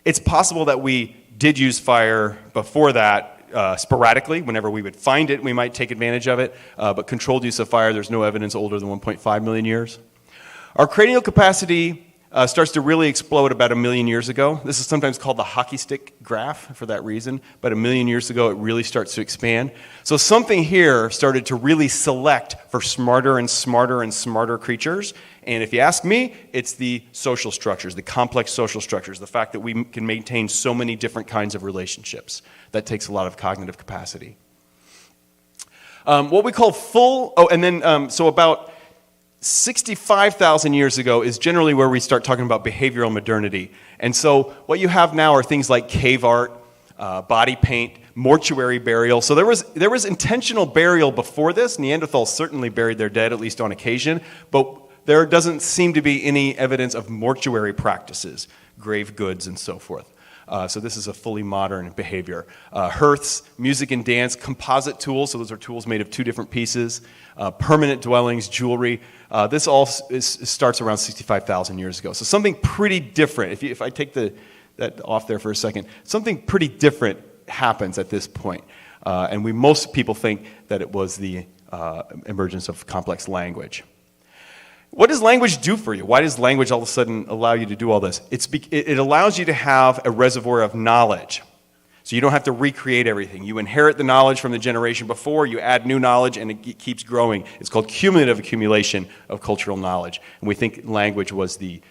It's possible that we did use fire before that, sporadically. Whenever we would find it, we might take advantage of it, but controlled use of fire, there's no evidence older than 1.5 million years. Our cranial capacity starts to really explode about 1 million years ago. This is sometimes called the hockey stick graph for that reason, but 1 million years ago it really starts to expand. So something here started to really select for smarter and smarter and smarter creatures, and if you ask me, it's the social structures, the complex social structures, the fact that we can maintain so many different kinds of relationships. That takes a lot of cognitive capacity. What we call so about 65,000 years ago is generally where we start talking about behavioral modernity. And so what you have now are things like cave art, body paint, mortuary burial. So there was intentional burial before this. Neanderthals certainly buried their dead, at least on occasion, but there doesn't seem to be any evidence of mortuary practices, grave goods, and so forth. So this is a fully modern behavior. Hearths, music and dance, composite tools, so those are tools made of two different pieces, permanent dwellings, jewelry. This all starts around 65,000 years ago. So something pretty different. If I take that off there for a second, something pretty different happens at this point. And most people think that it was the emergence of complex language. What does language do for you? Why does language all of a sudden allow you to do all this? It allows you to have a reservoir of knowledge. So you don't have to recreate everything. You inherit the knowledge from the generation before, you add new knowledge, and it keeps growing. It's called cumulative accumulation of cultural knowledge. And we think language was the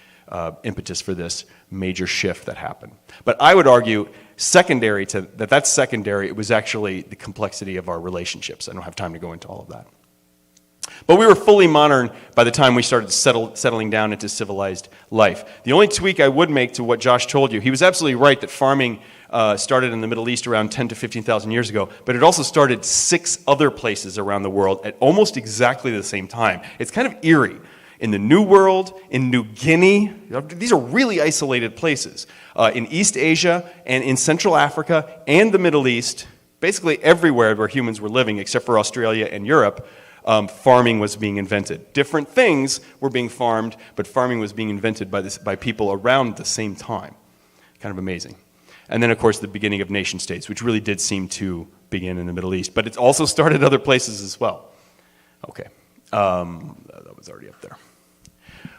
impetus for this major shift that happened. But I would argue secondary to that's secondary. It was actually the complexity of our relationships. I don't have time to go into all of that. But we were fully modern by the time we started settling down into civilized life. The only tweak I would make to what Josh told you, he was absolutely right that farming started in the Middle East around 10 to 15,000 years ago, but it also started 6 other places around the world at almost exactly the same time. It's kind of eerie. In the New World, in New Guinea, these are really isolated places. In East Asia and in Central Africa and the Middle East, basically everywhere where humans were living except for Australia and Europe, farming was being invented. Different things were being farmed, but farming was being invented by people around the same time. Kind of amazing. And then, of course, the beginning of nation states, which really did seem to begin in the Middle East, but it's also started other places as well. Okay, that was already up there.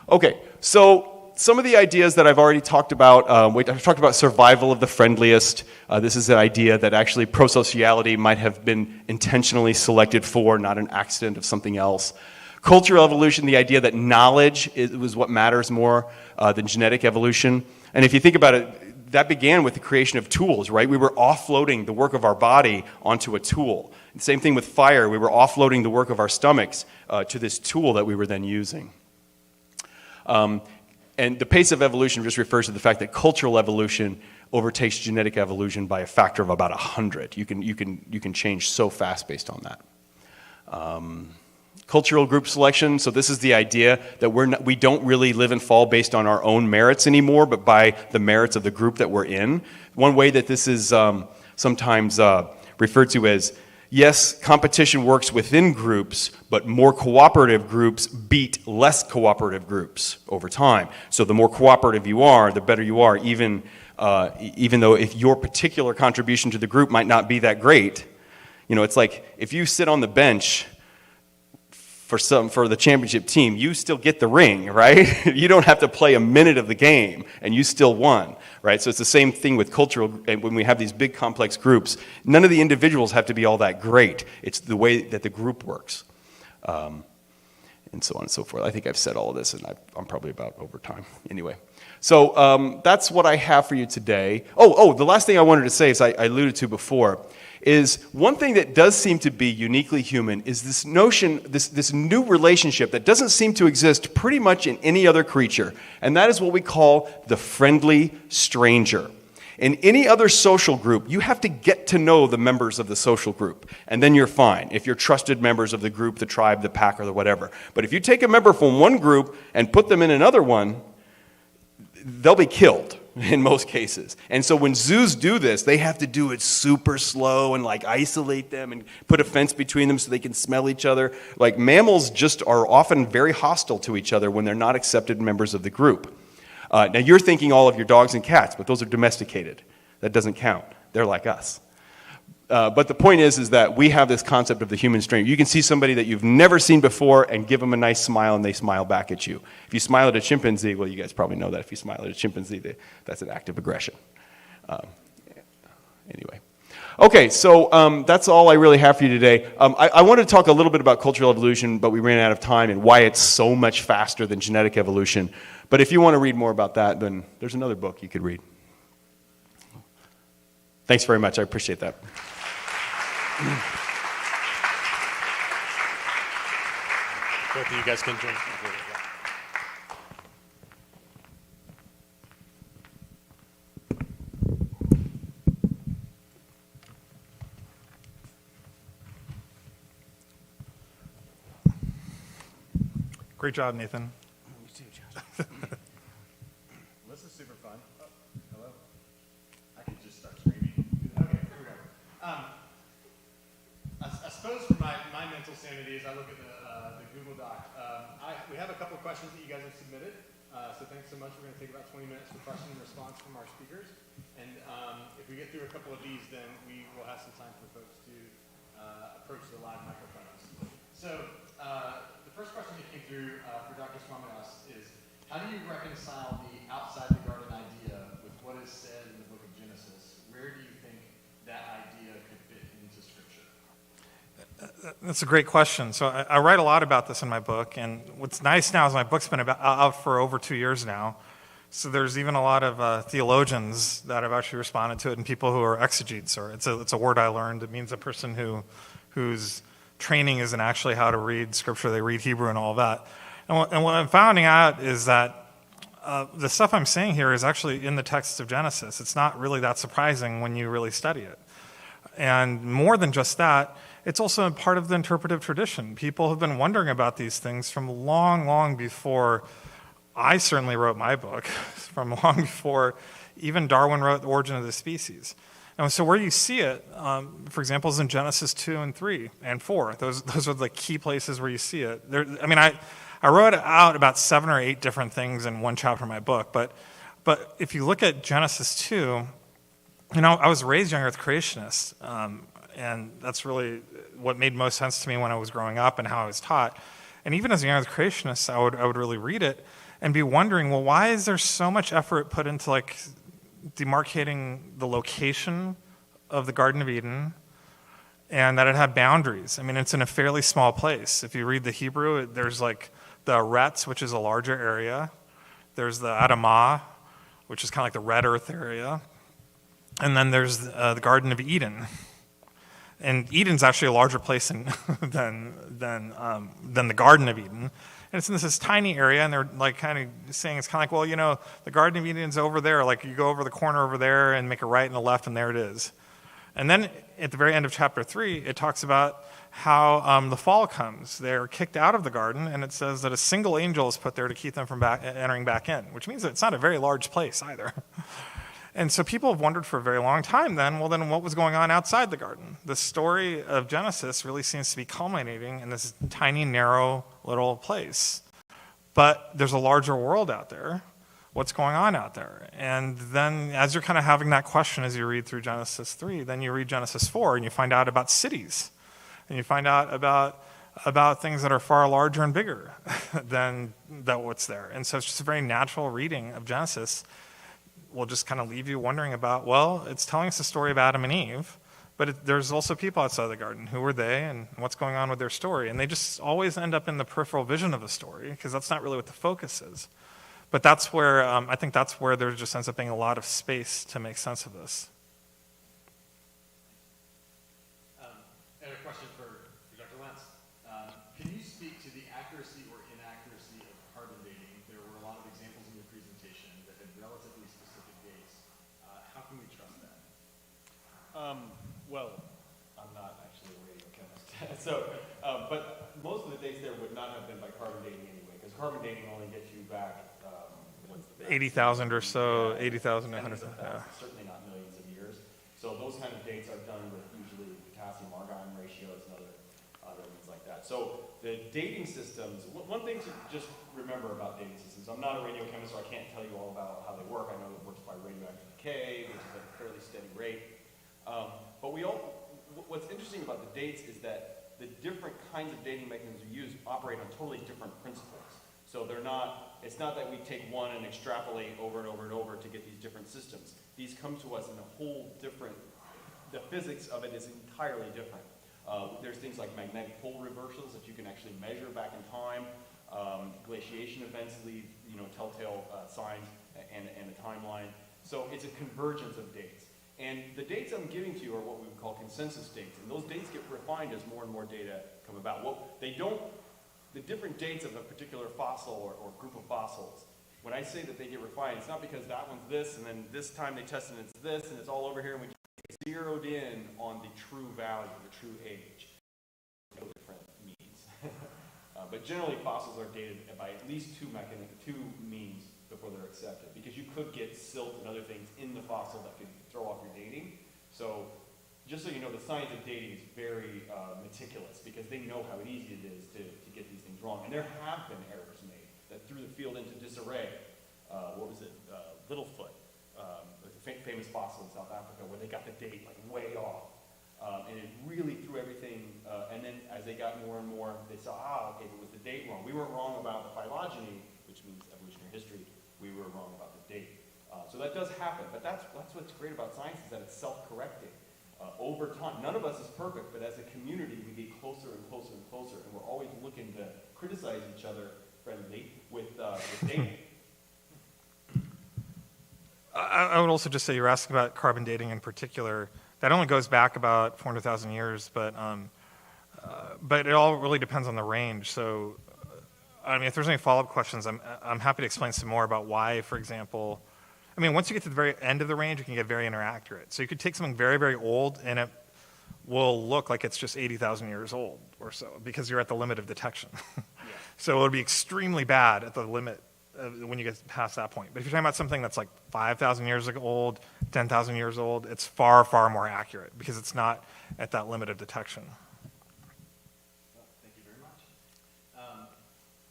Okay, so some of the ideas that I've already talked about, I've talked about survival of the friendliest. This is an idea that actually prosociality might have been intentionally selected for, not an accident of something else. Cultural evolution, the idea that knowledge was what matters more than genetic evolution. And if you think about it, that began with the creation of tools, right? We were offloading the work of our body onto a tool. The same thing with fire. We were offloading the work of our stomachs to this tool that we were then using. And the pace of evolution just refers to the fact that cultural evolution overtakes genetic evolution by a factor of about 100. You can change so fast based on that. cultural group selection. So this is the idea that we don't really live and fall based on our own merits anymore, but by the merits of the group that we're in. One way that this is sometimes referred to as, yes, competition works within groups, but more cooperative groups beat less cooperative groups over time. So the more cooperative you are, the better you are, even though if your particular contribution to the group might not be that great. You know, it's like if you sit on the bench for the championship team, you still get the ring, right? You don't have to play a minute of the game, and you still won, right? So it's the same thing with cultural, when we have these big complex groups, none of the individuals have to be all that great. It's the way that the group works, and so on and so forth. I think I've said all of this, and I'm probably about over time. Anyway, so that's what I have for you today. The last thing I wanted to say, as I alluded to before, is one thing that does seem to be uniquely human is this notion, this new relationship that doesn't seem to exist pretty much in any other creature, and that is what we call the friendly stranger. In any other social group, you have to get to know the members of the social group, and then you're fine, if you're trusted members of the group, the tribe, the pack, or the whatever. But if you take a member from one group and put them in another one, they'll be killed in most cases. And so when zoos do this, they have to do it super slow and like isolate them and put a fence between them so they can smell each other. Like mammals just are often very hostile to each other when they're not accepted members of the group. Now you're thinking all of your dogs and cats, but those are domesticated. That doesn't count. They're like us. But the point is that we have this concept of the human stranger. You can see somebody that you've never seen before and give them a nice smile, and they smile back at you. If you smile at a chimpanzee, well, you guys probably know that if you smile at a chimpanzee, that's an act of aggression. Anyway. Okay, so that's all I really have for you today. I wanted to talk a little bit about cultural evolution, but we ran out of time and why it's so much faster than genetic evolution. But if you want to read more about that, then there's another book you could read. Thanks very much. I appreciate that. Both of you guys can join. Great job, Nathan. You too, Josh. This is super fun. Oh, hello. I could just start screaming. Okay, here we go. I suppose for my mental sanity, as I look at the Google Doc, we have a couple of questions that you guys have submitted. So thanks so much. We're going to take about 20 minutes for question and response from our speakers. And if we get through a couple of these, then we will have some time for folks to approach the live microphones. So the first question that came through for Dr. Swamidas is, how do you reconcile the outside the garden idea with what is said in the book of Genesis? Where do you think that idea could fit into Scripture? That's a great question. So I write a lot about this in my book, and what's nice now is my book's been out for over 2 years now. So there's even a lot of theologians that have actually responded to it, and people who are exegetes, or it's a word I learned. It means a person whose training isn't actually how to read Scripture. They read Hebrew and all of that. And what I'm finding out is that the stuff I'm saying here is actually in the text of Genesis. It's not really that surprising when you really study it. And more than just that, it's also a part of the interpretive tradition. People have been wondering about these things from long, long before I certainly wrote my book, from long before even Darwin wrote The Origin of the Species. And so where you see it, for example, is in Genesis 2 and 3 and 4. Those are the key places where you see it. I wrote out about 7 or 8 different things in one chapter of my book, but if you look at Genesis 2, I was raised young earth creationist, and that's really what made most sense to me when I was growing up and how I was taught. And even as a young earth creationist, I would really read it and be wondering, well, why is there so much effort put into like demarcating the location of the Garden of Eden, and that it had boundaries? I mean, it's in a fairly small place. If you read the Hebrew, there's like the Eretz, which is a larger area. There's the Adamah, which is kind of like the red earth area. And then there's the Garden of Eden. And Eden's actually a larger place than the Garden of Eden. And it's in this tiny area, and they're like kind of saying, it's kind of like, well, the Garden of Eden's over there. Like you go over the corner over there and make a right and a left, and there it is. And then at the very end of chapter 3, it talks about how the fall comes. They're kicked out of the garden, and it says that a single angel is put there to keep them from entering back in, which means that it's not a very large place either. And so people have wondered for a very long time then what was going on outside the garden? The story of Genesis really seems to be culminating in this tiny, narrow little place. But there's a larger world out there. What's going on out there? And then as you're kind of having that question as you read through Genesis 3, then you read Genesis 4 and you find out about cities. And you find out about things that are far larger and bigger than what's there. And so it's just a very natural reading of Genesis. Will just kind of leave you wondering about, well, it's telling us the story of Adam and Eve, but there's also people outside the garden. Who were they and what's going on with their story? And they just always end up in the peripheral vision of the story because that's not really what the focus is. But that's where, I think that's where there just ends up being a lot of space to make sense of this. I have a question for Dr. Lentz. Can you speak to the accuracy or inaccuracy of carbon dating? There were a lot of examples in your presentation that had relatively specific dates. How can we trust that? Well, I'm not actually a radiochemist. But most of the dates there would not have been by carbon dating anyway, because carbon dating only gets you back 80,000 or so, 80,000 to 100,000. Yeah. Certainly not millions of years. So those kind of dates are done with usually potassium-argon ratios and other things like that. So the dating systems, one thing to just remember about dating systems, I'm not a radiochemist, so I can't tell you all about how they work. I know it works by radioactive decay, which is at a fairly steady rate. But what's interesting about the dates is that the different kinds of dating mechanisms we use operate on totally different principles. So it's not that we take one and extrapolate over and over and over to get these different systems. These come to us in a whole different, the physics of it is entirely different. There's things like magnetic pole reversals that you can actually measure back in time. Glaciation events leave, telltale signs and a timeline. So it's a convergence of dates. And the dates I'm giving to you are what we would call consensus dates. And those dates get refined as more and more data come about. The different dates of a particular fossil or group of fossils, when I say that they get refined, it's not because that one's this, and then this time they tested it's this, and it's all over here, and we zeroed in on the true value, the true age. Different means. But generally, fossils are dated by at least two means before they're accepted, because you could get silt and other things in the fossil that could throw off your dating. So just so you know, the science of dating is very meticulous because they know how easy it is to get these things wrong. And there have been errors made that threw the field into disarray. Littlefoot, the famous fossil in South Africa, where they got the date way off. And it really threw everything, and then as they got more and more, they saw, okay, it was the date wrong. We weren't wrong about the phylogeny, which means evolutionary history. We were wrong about the date. So that does happen, but that's what's great about science is that it's self-correcting. Over time, none of us is perfect, but as a community, we get closer and closer and closer, and we're always looking to criticize each other friendly with data. I would also just say you were asking about carbon dating in particular. That only goes back about 400,000 years, but it all really depends on the range. So, if there's any follow-up questions, I'm happy to explain some more about why, for example. Once you get to the very end of the range, you can get very inaccurate. So you could take something very, very old, and it will look like it's just 80,000 years old or so, because you're at the limit of detection. Yeah. So it would be extremely bad at the limit when you get past that point. But if you're talking about something that's like 5,000 years old, 10,000 years old, it's far, far more accurate, because it's not at that limit of detection. Thank you very much.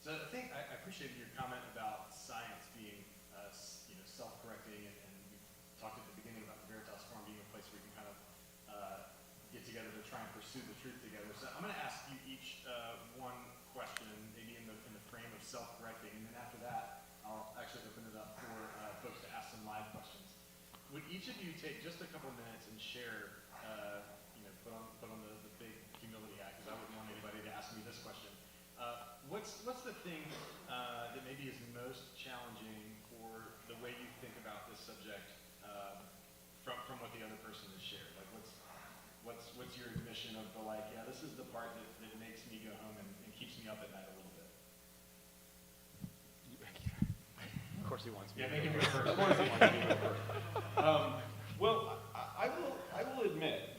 So I think I appreciated your comment about science being self-correcting, and we talked at the beginning about the Veritas Forum being a place where we can kind of get together to try and pursue the truth together. So I'm going to ask you each one question, maybe in the frame of self-correcting, and then after that, I'll actually open it up for folks to ask some live questions. Would each of you take just a couple minutes and share, put on the big humility act, because I wouldn't want anybody to ask me this question. What's the thing that maybe is most challenging for the way you think about this subject from what the other person has shared? Like, what's your admission of this is the part that makes me go home and keeps me up at night a little bit? Of course he wants me. Yeah, make him go first. Of course he wants me to go first. Well, I will admit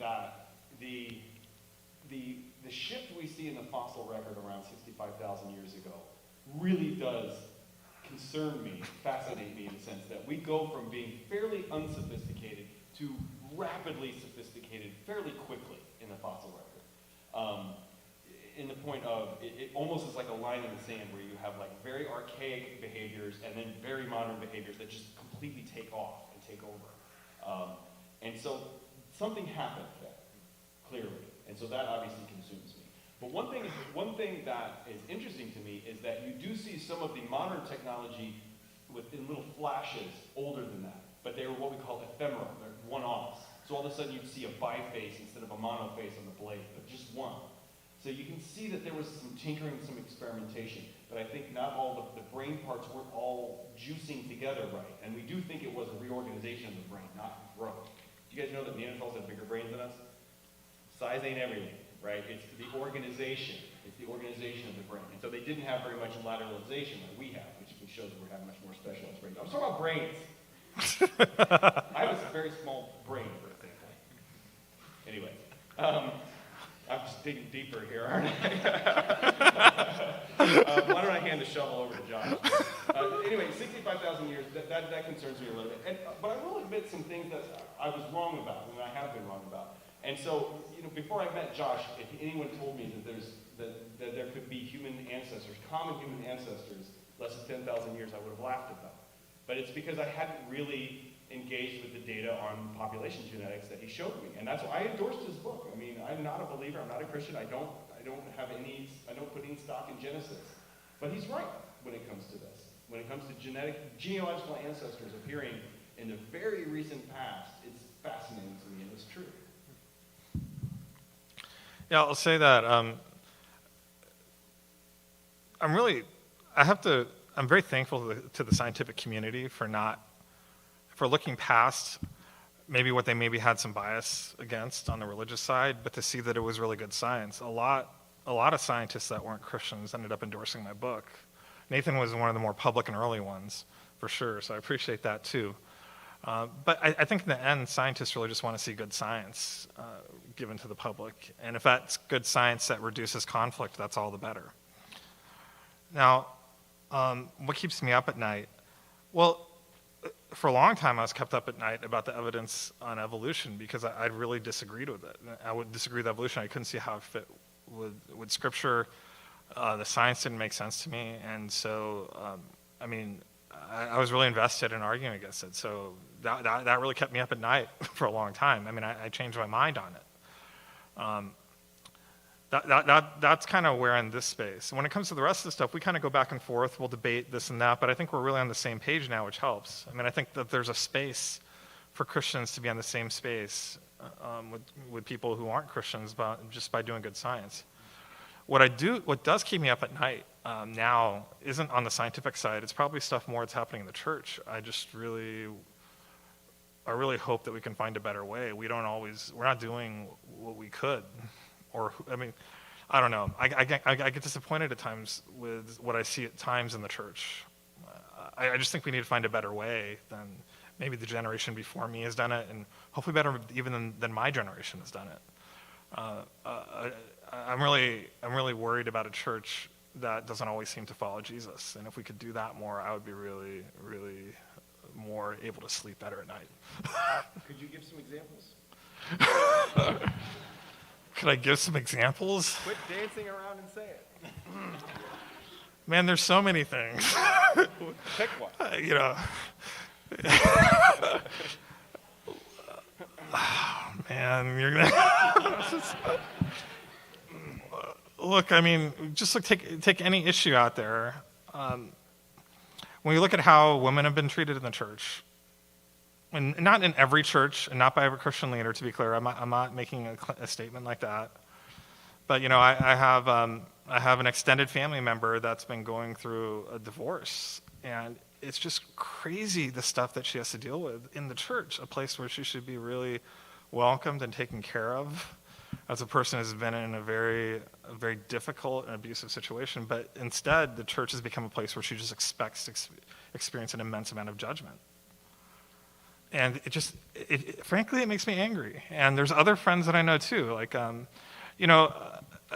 see in the fossil record around 65,000 years ago really does concern me, fascinate me in the sense that we go from being fairly unsophisticated to rapidly sophisticated fairly quickly in the fossil record. In the point of, it almost is like a line in the sand where you have like very archaic behaviors and then very modern behaviors that just completely take off and take over. And so something happened there, clearly. And so that obviously consumes me. But one thing that is interesting to me is that you do see some of the modern technology within little flashes older than that. But they were what we call ephemeral, they're one-offs. So all of a sudden you'd see a biface instead of a monoface on the blade, but just one. So you can see that there was some tinkering, some experimentation, but I think not all the brain parts weren't all juicing together right. And we do think it was a reorganization of the brain, not growth. Do you guys know that Neanderthals have bigger brains than us? Size ain't everything, right? It's the organization. It's the organization of the brain. And so they didn't have very much lateralization like we have, which shows that we have much more specialized brains. I'm talking about brains. I have a very small brain, for example. Anyway, I'm just digging deeper here, aren't I? Why don't I hand the shovel over to Josh? Anyway, 65,000 years, that concerns me a little bit. But I will admit some things that I was wrong about, and I have been wrong about. And so, before I met Josh, if anyone told me that there could be human ancestors, common human ancestors, less than 10,000 years, I would have laughed at them. But it's because I hadn't really engaged with the data on population genetics that he showed me. And that's why I endorsed his book. I mean, I'm not a believer, I'm not a Christian, I don't put any stock in Genesis. But he's right when it comes to this. When it comes to genealogical ancestors appearing in the very recent past, it's fascinating to me, and it's true. Yeah, I'll say that I'm very thankful to the scientific community for looking past maybe what they maybe had some bias against on the religious side, but to see that it was really good science. A lot of scientists that weren't Christians ended up endorsing my book. Nathan was one of the more public and early ones, for sure, so I appreciate that too. But I think in the end, scientists really just want to see good science given to the public. And if that's good science that reduces conflict, that's all the better. Now, what keeps me up at night? Well, for a long time, I was kept up at night about the evidence on evolution because I really disagreed with it. I would disagree with evolution. I couldn't see how it fit with Scripture. The science didn't make sense to me. And so, I was really invested in arguing against it. So that really kept me up at night for a long time. I mean, I changed my mind on it. That's kind of where in this space. When it comes to the rest of the stuff, we kind of go back and forth, we'll debate this and that, but I think we're really on the same page now, which helps. I mean, I think that there's a space for Christians to be on the same space with people who aren't Christians just by doing good science. What does keep me up at night now isn't on the scientific side. It's probably stuff more that's happening in the church. I really hope that we can find a better way. We're not doing what we could. I don't know. I get disappointed at times with what I see at times in the church. I just think we need to find a better way than maybe the generation before me has done it, and hopefully better even than my generation has done it. I'm really worried about a church that doesn't always seem to follow Jesus, and if we could do that more, I would be really, really more able to sleep better at night. Could you give some examples? Could I give some examples? Quit dancing around and say it. Man, there's so many things. Pick one. Oh, man, you're gonna. Look, I mean, just take any issue out there. When you look at how women have been treated in the church, and not in every church, and not by every Christian leader, to be clear, I'm not making a statement like that. But I have an extended family member that's been going through a divorce, and it's just crazy the stuff that she has to deal with in the church, a place where she should be really welcomed and taken care of, as a person who's been in a very difficult and abusive situation. But instead, the church has become a place where she just expects to experience an immense amount of judgment. And frankly, it makes me angry. And there's other friends that I know too. Like,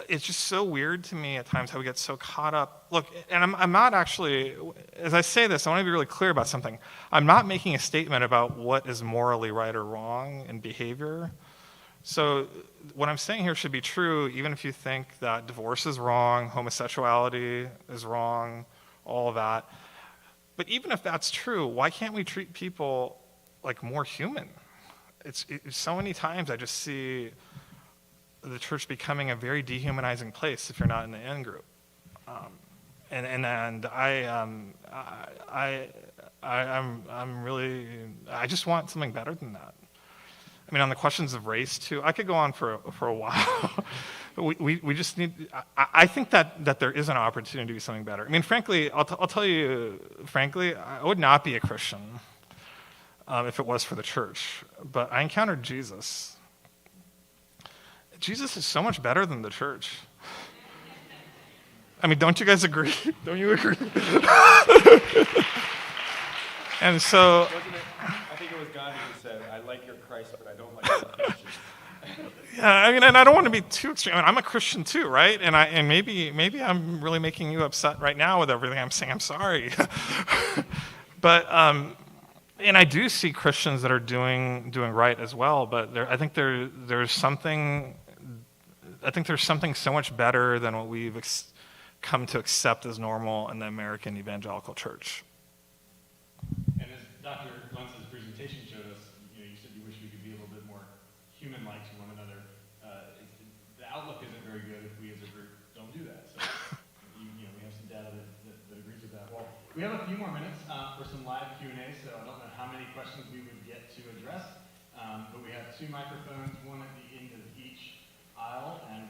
it's just so weird to me at times how we get so caught up. Look, and I'm not actually, as I say this, I want to be really clear about something. I'm not making a statement about what is morally right or wrong in behavior. So what I'm saying here should be true even if you think that divorce is wrong, homosexuality is wrong, all of that. But even if that's true, why can't we treat people like more human? It's so many times I just see the church becoming a very dehumanizing place if you're not in the in group, and I'm really, I just want something better than that. I mean, on the questions of race too, I could go on for a while. we just need. I think that there is an opportunity to do something better. I mean, frankly, I'll tell you frankly, I would not be a Christian if it was for the church. But I encountered Jesus. Jesus is so much better than the church. I mean, don't you guys agree? Don't you agree? And so, Wasn't it? I think it was Gandhi who said, "I like your Christ, but I don't like your Christian." yeah, I mean, and I don't want to be too extreme. I mean, I'm a Christian too, right? And maybe I'm really making you upset right now with everything I'm saying. I'm sorry, but and I do see Christians that are doing right as well. But I think there's something. I think there's something so much better than what we've come to accept as normal in the American evangelical church. And as Dr. Lentz's presentation showed us, you said you wish we could be a little bit more human-like to one another. The outlook isn't very good if we as a group don't do that. So, we have some data that agrees with that. Well, we have a few more minutes for some live Q&A, so I don't know how many questions we would get to address, but we have 2 microphones, one at the end of each aisle, and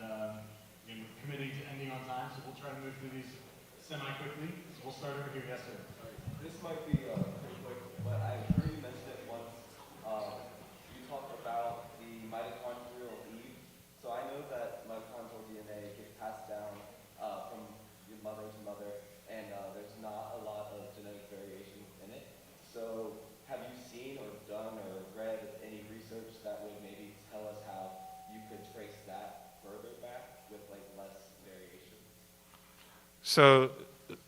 we're committing to ending on time, so we'll try to move through these semi-quickly. So we'll start over here. Yes, sir. This might be pretty quick, but I heard you mention it once. You talked about the mitochondrial Eve. So I know that mitochondrial DNA gets passed down from your mother to mother, and there's not a lot of genetic variation in it. So have you seen or done or read any research that would maybe tell us how you could trace that further back with like less variation? So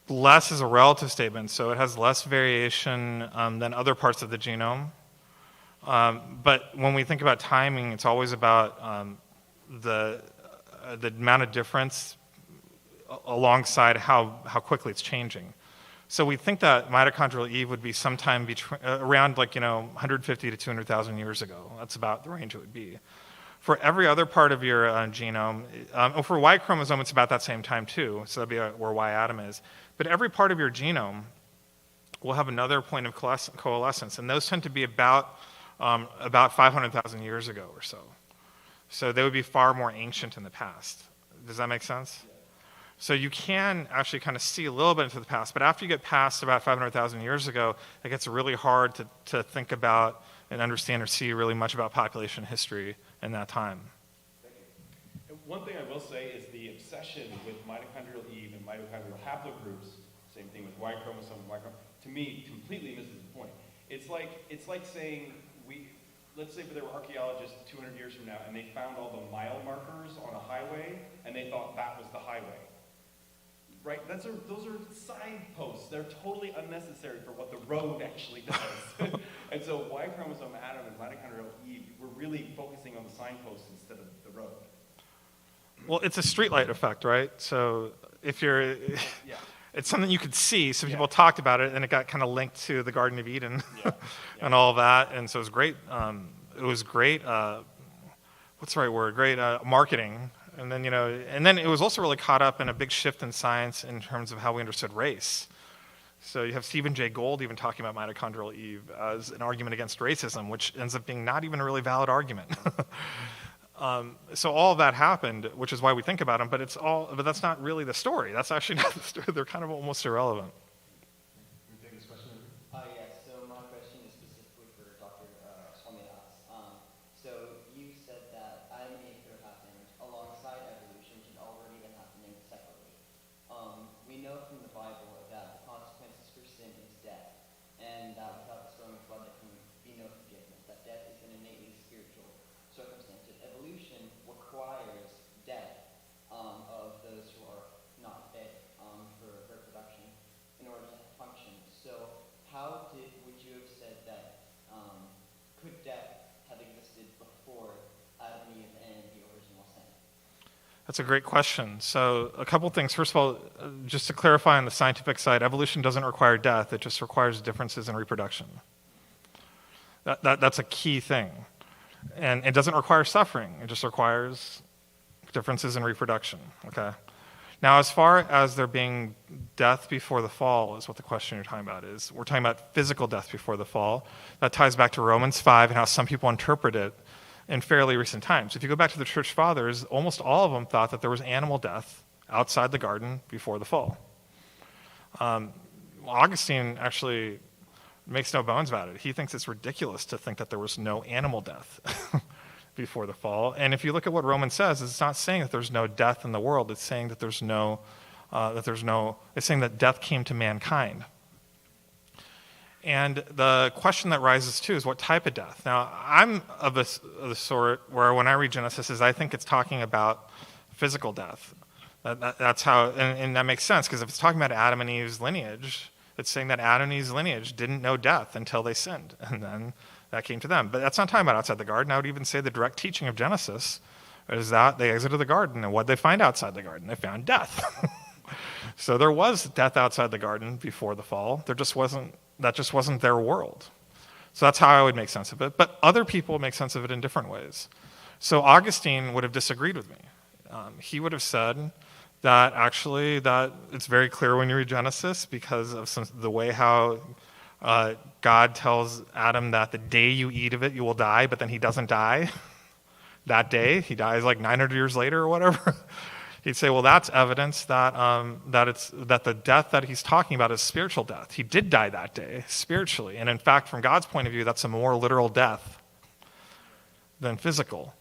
less is a relative statement, so it has less variation than other parts of the genome. But when we think about timing, it's always about the amount of difference alongside how quickly it's changing. So we think that mitochondrial Eve would be sometime around 150 to 200,000 years ago. That's about the range it would be. For every other part of your genome, for Y chromosome, it's about that same time too. So that'd be where Y atom is. But every part of your genome will have another point of coalescence, and those tend to be about 500,000 years ago or so. So they would be far more ancient in the past. Does that make sense? Yeah. So you can actually kind of see a little bit into the past, but after you get past about 500,000 years ago, it gets really hard to think about and understand or see really much about population history in that time. And one thing I will say is the obsession with mitochondrial Eve and mitochondrial haplogroups, same thing with Y chromosome, to me completely misses the point. It's like saying let's say there were archaeologists 200 years from now and they found all the mile markers on a highway and they thought that was the highway. Right? Those are signposts. They're totally unnecessary for what the road actually does. And so Y chromosome Adam and mitochondrial Eve, we're really focusing on the signposts instead of the road. Well, it's a streetlight effect, right? So if you're, Yeah. It's something you could see. So people talked about it, and it got kind of linked to the Garden of Eden and all of that. And so it was great. It was great. What's the right word? Great marketing. And then it was also really caught up in a big shift in science in terms of how we understood race. So you have Stephen Jay Gould even talking about mitochondrial Eve as an argument against racism, which ends up being not even a really valid argument. So all of that happened, which is why we think about them, but that's not really the story. That's actually not the story. They're kind of almost irrelevant. Can we take this question over? Yes, so my question is specifically for Dr. Swamidas. So you said that Adam and Eve could have happened alongside evolution, which had already been happening separately. We know from the Bible that the consequences for sin is death, and that without the storm of blood there can be no forgiveness, that death is an innately spiritual circumstance. Evolution requires death That's a great question. So a couple things. First of all, just to clarify on the scientific side, evolution doesn't require death. It just requires differences in reproduction. That's a key thing. And it doesn't require suffering. It just requires differences in reproduction, okay? Now, as far as there being death before the fall is what the question you're talking about is. We're talking about physical death before the fall. That ties back to Romans 5 and how some people interpret it in fairly recent times. If you go back to the church fathers, almost all of them thought that there was animal death outside the garden before the fall. Augustine actually makes no bones about it. He thinks it's ridiculous to think that there was no animal death before the fall. And if you look at what Romans says, it's not saying that there's no death in the world. It's saying that it's saying that death came to mankind. And the question that rises too is what type of death? Now, I'm of the sort where when I read Genesis, I think it's talking about physical death. That's how, and that makes sense, because if it's talking about Adam and Eve's lineage, it's saying that Adam and Eve's lineage didn't know death until they sinned, and then that came to them. But that's not talking about outside the garden. I would even say the direct teaching of Genesis is that they exited the garden, and what did they find outside the garden? They found death. So there was death outside the garden before the fall. That just wasn't their world. So that's how I would make sense of it. But other people make sense of it in different ways. So Augustine would have disagreed with me. He would have said that actually that it's very clear when you read Genesis because of the way how God tells Adam that the day you eat of it, you will die, but then he doesn't die that day. He dies like 900 years later or whatever. He'd say, well, that's evidence that the death that he's talking about is spiritual death. He did die that day, spiritually. And in fact, from God's point of view, that's a more literal death than physical.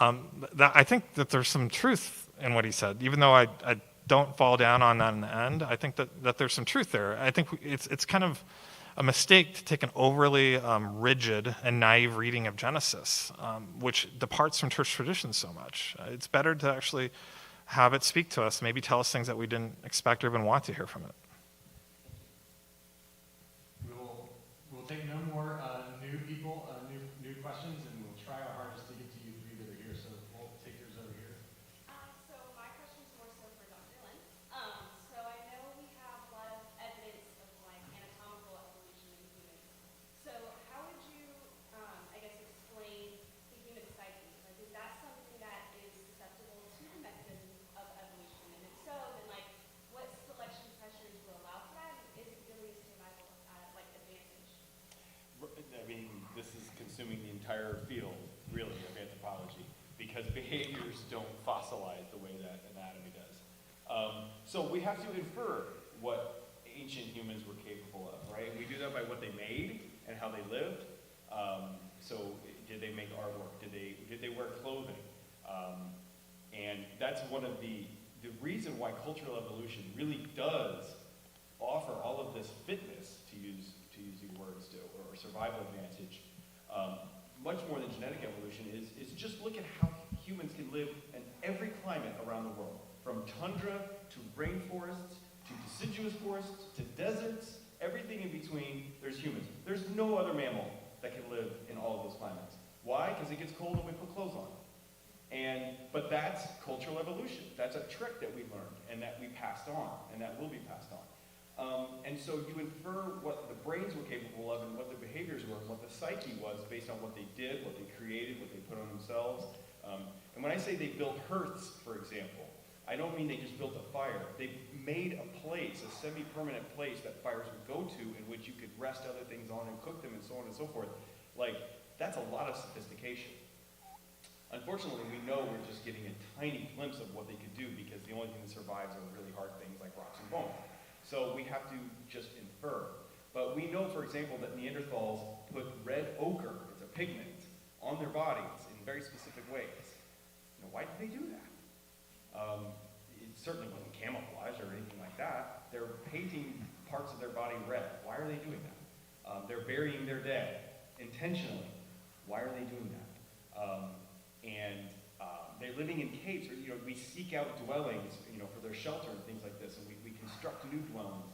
I think that there's some truth in what he said, even though I don't fall down on that in the end. I think that there's some truth there. I think it's kind of a mistake to take an overly rigid and naive reading of Genesis, which departs from church tradition so much. It's better to actually have it speak to us, maybe tell us things that we didn't expect or even want to hear from it. We'll take no more new people, new questions, and we'll try our hardest to get to you three that are here. So we'll take yours over here. So my question is more so for Dr. Lynn. So I know we have a lot of evidence of like anatomical evolution in humans. So how would you, I guess, explain the human psyche? Like, is that something that is susceptible to the mechanism of evolution? And if so, then like, what selection pressures will allow for that? And is it really a survival like advantage? I mean, this is consuming the entire field, really, of anthropology, because behaviors don't fossilize the way that anatomy does. So we have to infer what ancient humans were capable of, right? We do that by what they made and how they lived. So did they make artwork? Did they wear clothing? And that's one of the reason why cultural evolution really does offer all of this fitness, to use your words, or survival advantage, much more than genetic evolution is just look at how humans can live in every climate around the world, from tundra to rainforests to deciduous forests to deserts, everything in between. There's humans. There's no other mammal that can live in all of those climates. Why? Because it gets cold and we put clothes on. But that's cultural evolution. That's a trick that we learned and that we passed on and that will be passed on. And so you infer what the brains were capable of and what the behaviors were, and what the psyche was based on what they did, what they created, what they put on themselves. And when I say they built hearths, for example, I don't mean they just built a fire. They made a place, a semi-permanent place that fires would go to in which you could rest other things on and cook them and so on and so forth. Like, that's a lot of sophistication. Unfortunately, we know we're just getting a tiny glimpse of what they could do because the only thing that survives are really hard things like rocks and bone. So we have to just infer. But we know, for example, that Neanderthals put red ochre, it's a pigment, on their bodies in very specific ways. Now, why did they do that? It certainly wasn't camouflage or anything like that. They're painting parts of their body red. Why are they doing that? They're burying their dead intentionally. Why are they doing that? They're living in caves. Or, we seek out dwellings, for their shelter and things like this, and we construct new dwellings.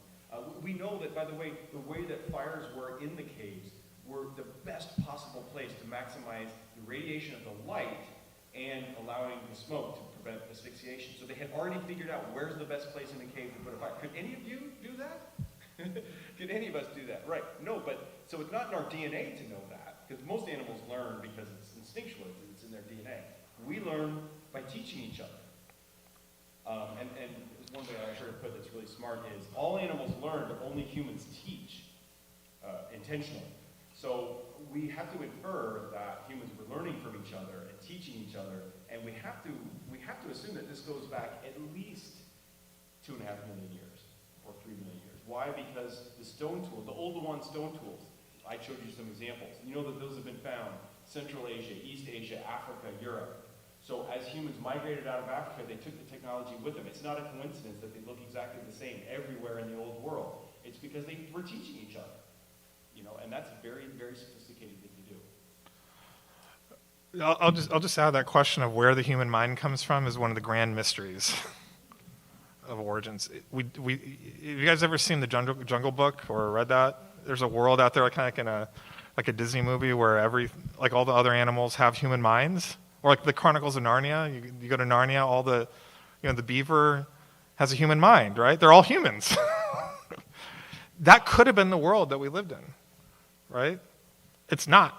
We know that, by the way that fires were in the caves were the best possible place to maximize the radiation of the light and allowing the smoke to prevent asphyxiation. So they had already figured out where's the best place in the cave to put a fire. Could any of you do that? Could any of us do that? Right, no, but, so it's not in our DNA to know that, because most animals learn because it's instinctual, it's in their DNA. We learn by teaching each other. And one way I heard it put that's really smart is, all animals learn, but only humans teach intentionally. So we have to infer that humans were learning from each other and teaching each other, and we have to assume that this goes back at least 2.5 million years or 3 million years. Why? Because the stone tools, the old one stone tools, I showed you some examples. You know that those have been found Central Asia, East Asia, Africa, Europe. So as humans migrated out of Africa, they took the technology with them. It's not a coincidence that they look exactly the same everywhere in the old world. It's because they were teaching each other. You know, and that's a very, very sophisticated thing to do. I'll just add that question of where the human mind comes from is one of the grand mysteries of origins. Have you guys ever seen the Jungle Book or read that? There's a world out there, kind of like a Disney movie, where all the other animals have human minds, or like the Chronicles of Narnia. You go to Narnia, all the beaver has a human mind, right? They're all humans. That could have been the world that we lived in, right? It's not.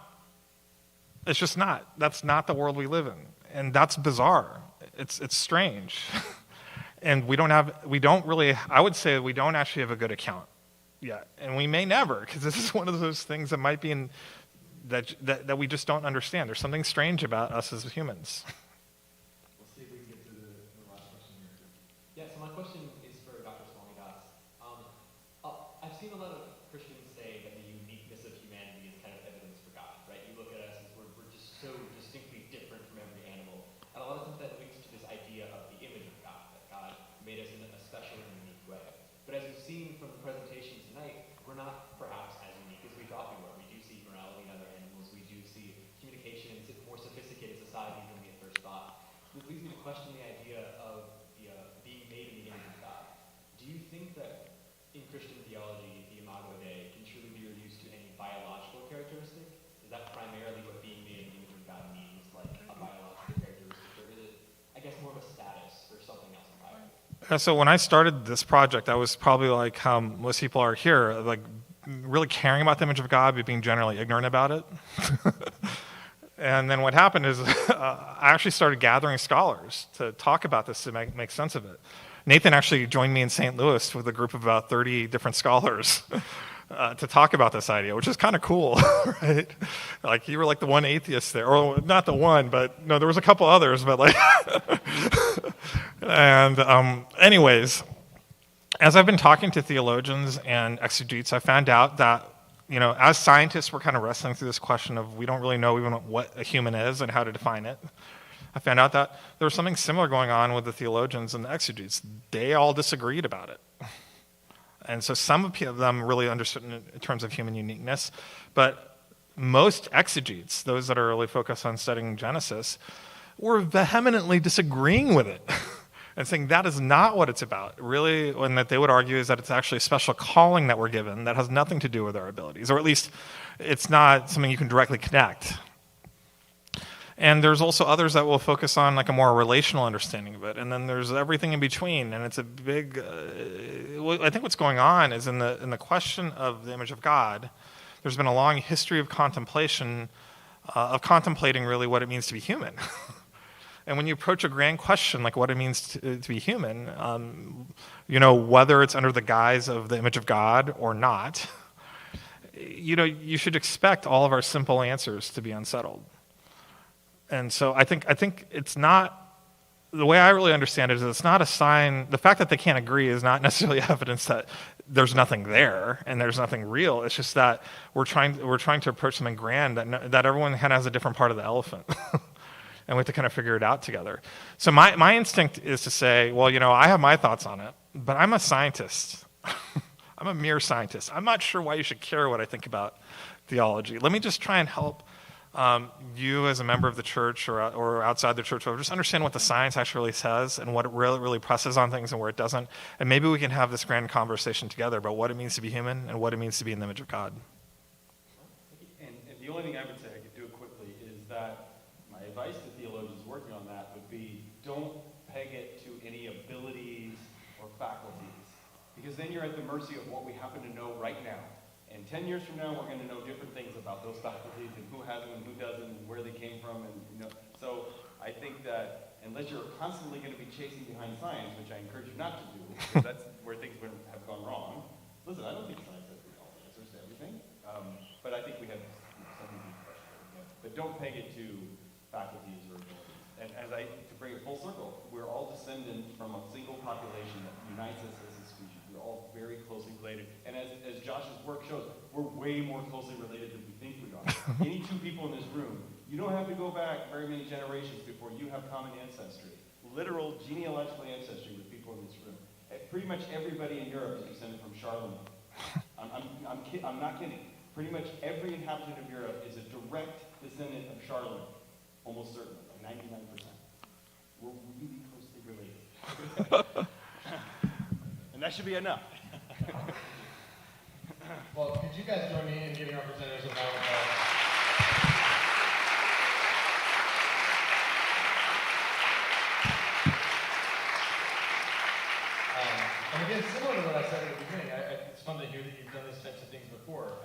It's just not. That's not the world we live in, and that's bizarre. It's strange. And I would say we don't actually have a good account yet. And we may never, because this is one of those things that might be that we just don't understand. There's something strange about us as humans. We'll see if we can get to the last question here. Yeah, so my question is for Dr. Swamidas. I've seen a lot of Christians say that the uniqueness of humanity is kind of evidence for God, right? You look at us as we're just so distinctly different from every animal. And a lot of times that links to this idea of the image of God, that God made us in a special and unique way. But as you've seen from the presentation tonight, we're not perhaps as unique as we thought we were. We do see morality in other animals. We do see communication in more sophisticated society than we at first thought. This leads me to question the idea of being made in the image of God. Do you think that in Christian theology, the imago Dei can truly be reduced to any biological characteristic? Is that primarily what being made in the image of God means, like a biological characteristic, or is it, I guess, more of a status or something else entirely? So when I started this project, I was probably like how most people are here, like really caring about the image of God, but being generally ignorant about it. And then what happened is I actually started gathering scholars to talk about this to make sense of it. Nathan actually joined me in St. Louis with a group of about 30 different scholars to talk about this idea, which is kind of cool, right? Like you were like the one atheist there, or not the one, but no, there was a couple others, but like, and anyways, as I've been talking to theologians and exegetes, I found out that, as scientists, we're kind of wrestling through this question of we don't really know even what a human is and how to define it. I found out that there was something similar going on with the theologians and the exegetes. They all disagreed about it. And so some of them really understood in terms of human uniqueness, but most exegetes, those that are really focused on studying Genesis, were vehemently disagreeing with it and saying that is not what it's about. Really, and that they would argue is that it's actually a special calling that we're given that has nothing to do with our abilities, or at least it's not something you can directly connect. And there's also others that will focus on like a more relational understanding of it. And then there's everything in between. And it's a big, I think what's going on is in the question of the image of God, there's been a long history of contemplation, of contemplating really what it means to be human. And when you approach a grand question like what it means to be human, whether it's under the guise of the image of God or not, you should expect all of our simple answers to be unsettled. And so I think it's not, the way I really understand it is it's not a sign, the fact that they can't agree is not necessarily evidence that there's nothing there and there's nothing real. It's just that we're trying to approach something grand that everyone kind of has a different part of the elephant. And we have to kind of figure it out together. So my instinct is to say, well, I have my thoughts on it, but I'm a scientist. I'm a mere scientist. I'm not sure why you should care what I think about theology. Let me just try and help you as a member of the church or outside the church, or just understand what the science actually says and what it really presses on things and where it doesn't. And maybe we can have this grand conversation together about what it means to be human and what it means to be in the image of God. And the only thing I would say, I could do it quickly, is that my my advice to theologians working on that would be, don't peg it to any abilities or faculties, because then you're at the mercy of what we happen to know right now. And 10 years from now, we're going to know different things about those faculties and who has them and who doesn't and where they came from. And so I think that unless you're constantly going to be chasing behind science, which I encourage you not to do, because that's where things have gone wrong. Listen, I don't think science has all the answers to everything, but I think we have something to be questioned. But don't peg it to faculties or abilities. And to bring it full circle, we're all descendant from a single population that unites us as a species. We're all very closely related. And as Josh's work shows, we're way more closely related than we think we are. Any two people in this room, you don't have to go back very many generations before you have common ancestry, literal genealogical ancestry with people in this room. Pretty much everybody in Europe is descended from Charlemagne. I'm not kidding. Pretty much every inhabitant of Europe is a direct descendant of Charlemagne, almost certainly, like 99%. We're really closely related. And that should be enough. Well, could you guys join me in giving our presenters a round of applause? And again, similar to what I said at the beginning, it's fun to hear that you've done these types of things before.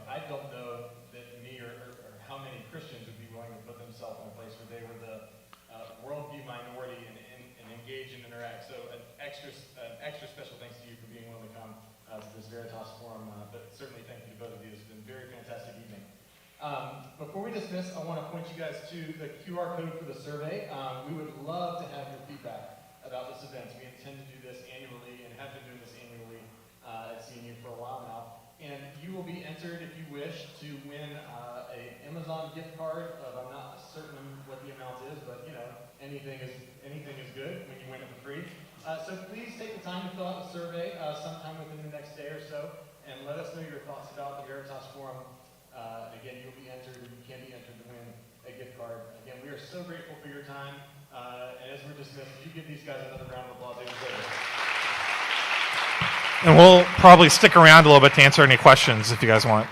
I don't know that me or how many Christians would be willing to put themselves in a place where they were the worldview minority and engage and interact. So an extra special thanks to you for being willing to come to this Veritas Forum. But certainly thank you to both of you. It's been a very fantastic evening. Before we dismiss, I want to point you guys to the QR code for the survey. We would love to have your feedback about this event. We intend to do this annually and have been doing this annually at CNU for a while now. And you will be entered, if you wish, to win an Amazon gift card of, I'm not certain what the amount is, but anything is good when you win it for free. So please take the time to fill out the survey sometime within the next day or so, and let us know your thoughts about the Veritas Forum. Again, you'll be entered, you can be entered to win a gift card. Again, we are so grateful for your time. And as we're dismissed, would you give these guys another round of applause? They deserve it. And we'll probably stick around a little bit to answer any questions if you guys want.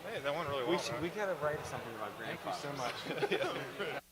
Hey, that went really well. We gotta write something about grandfather. Thank you so much.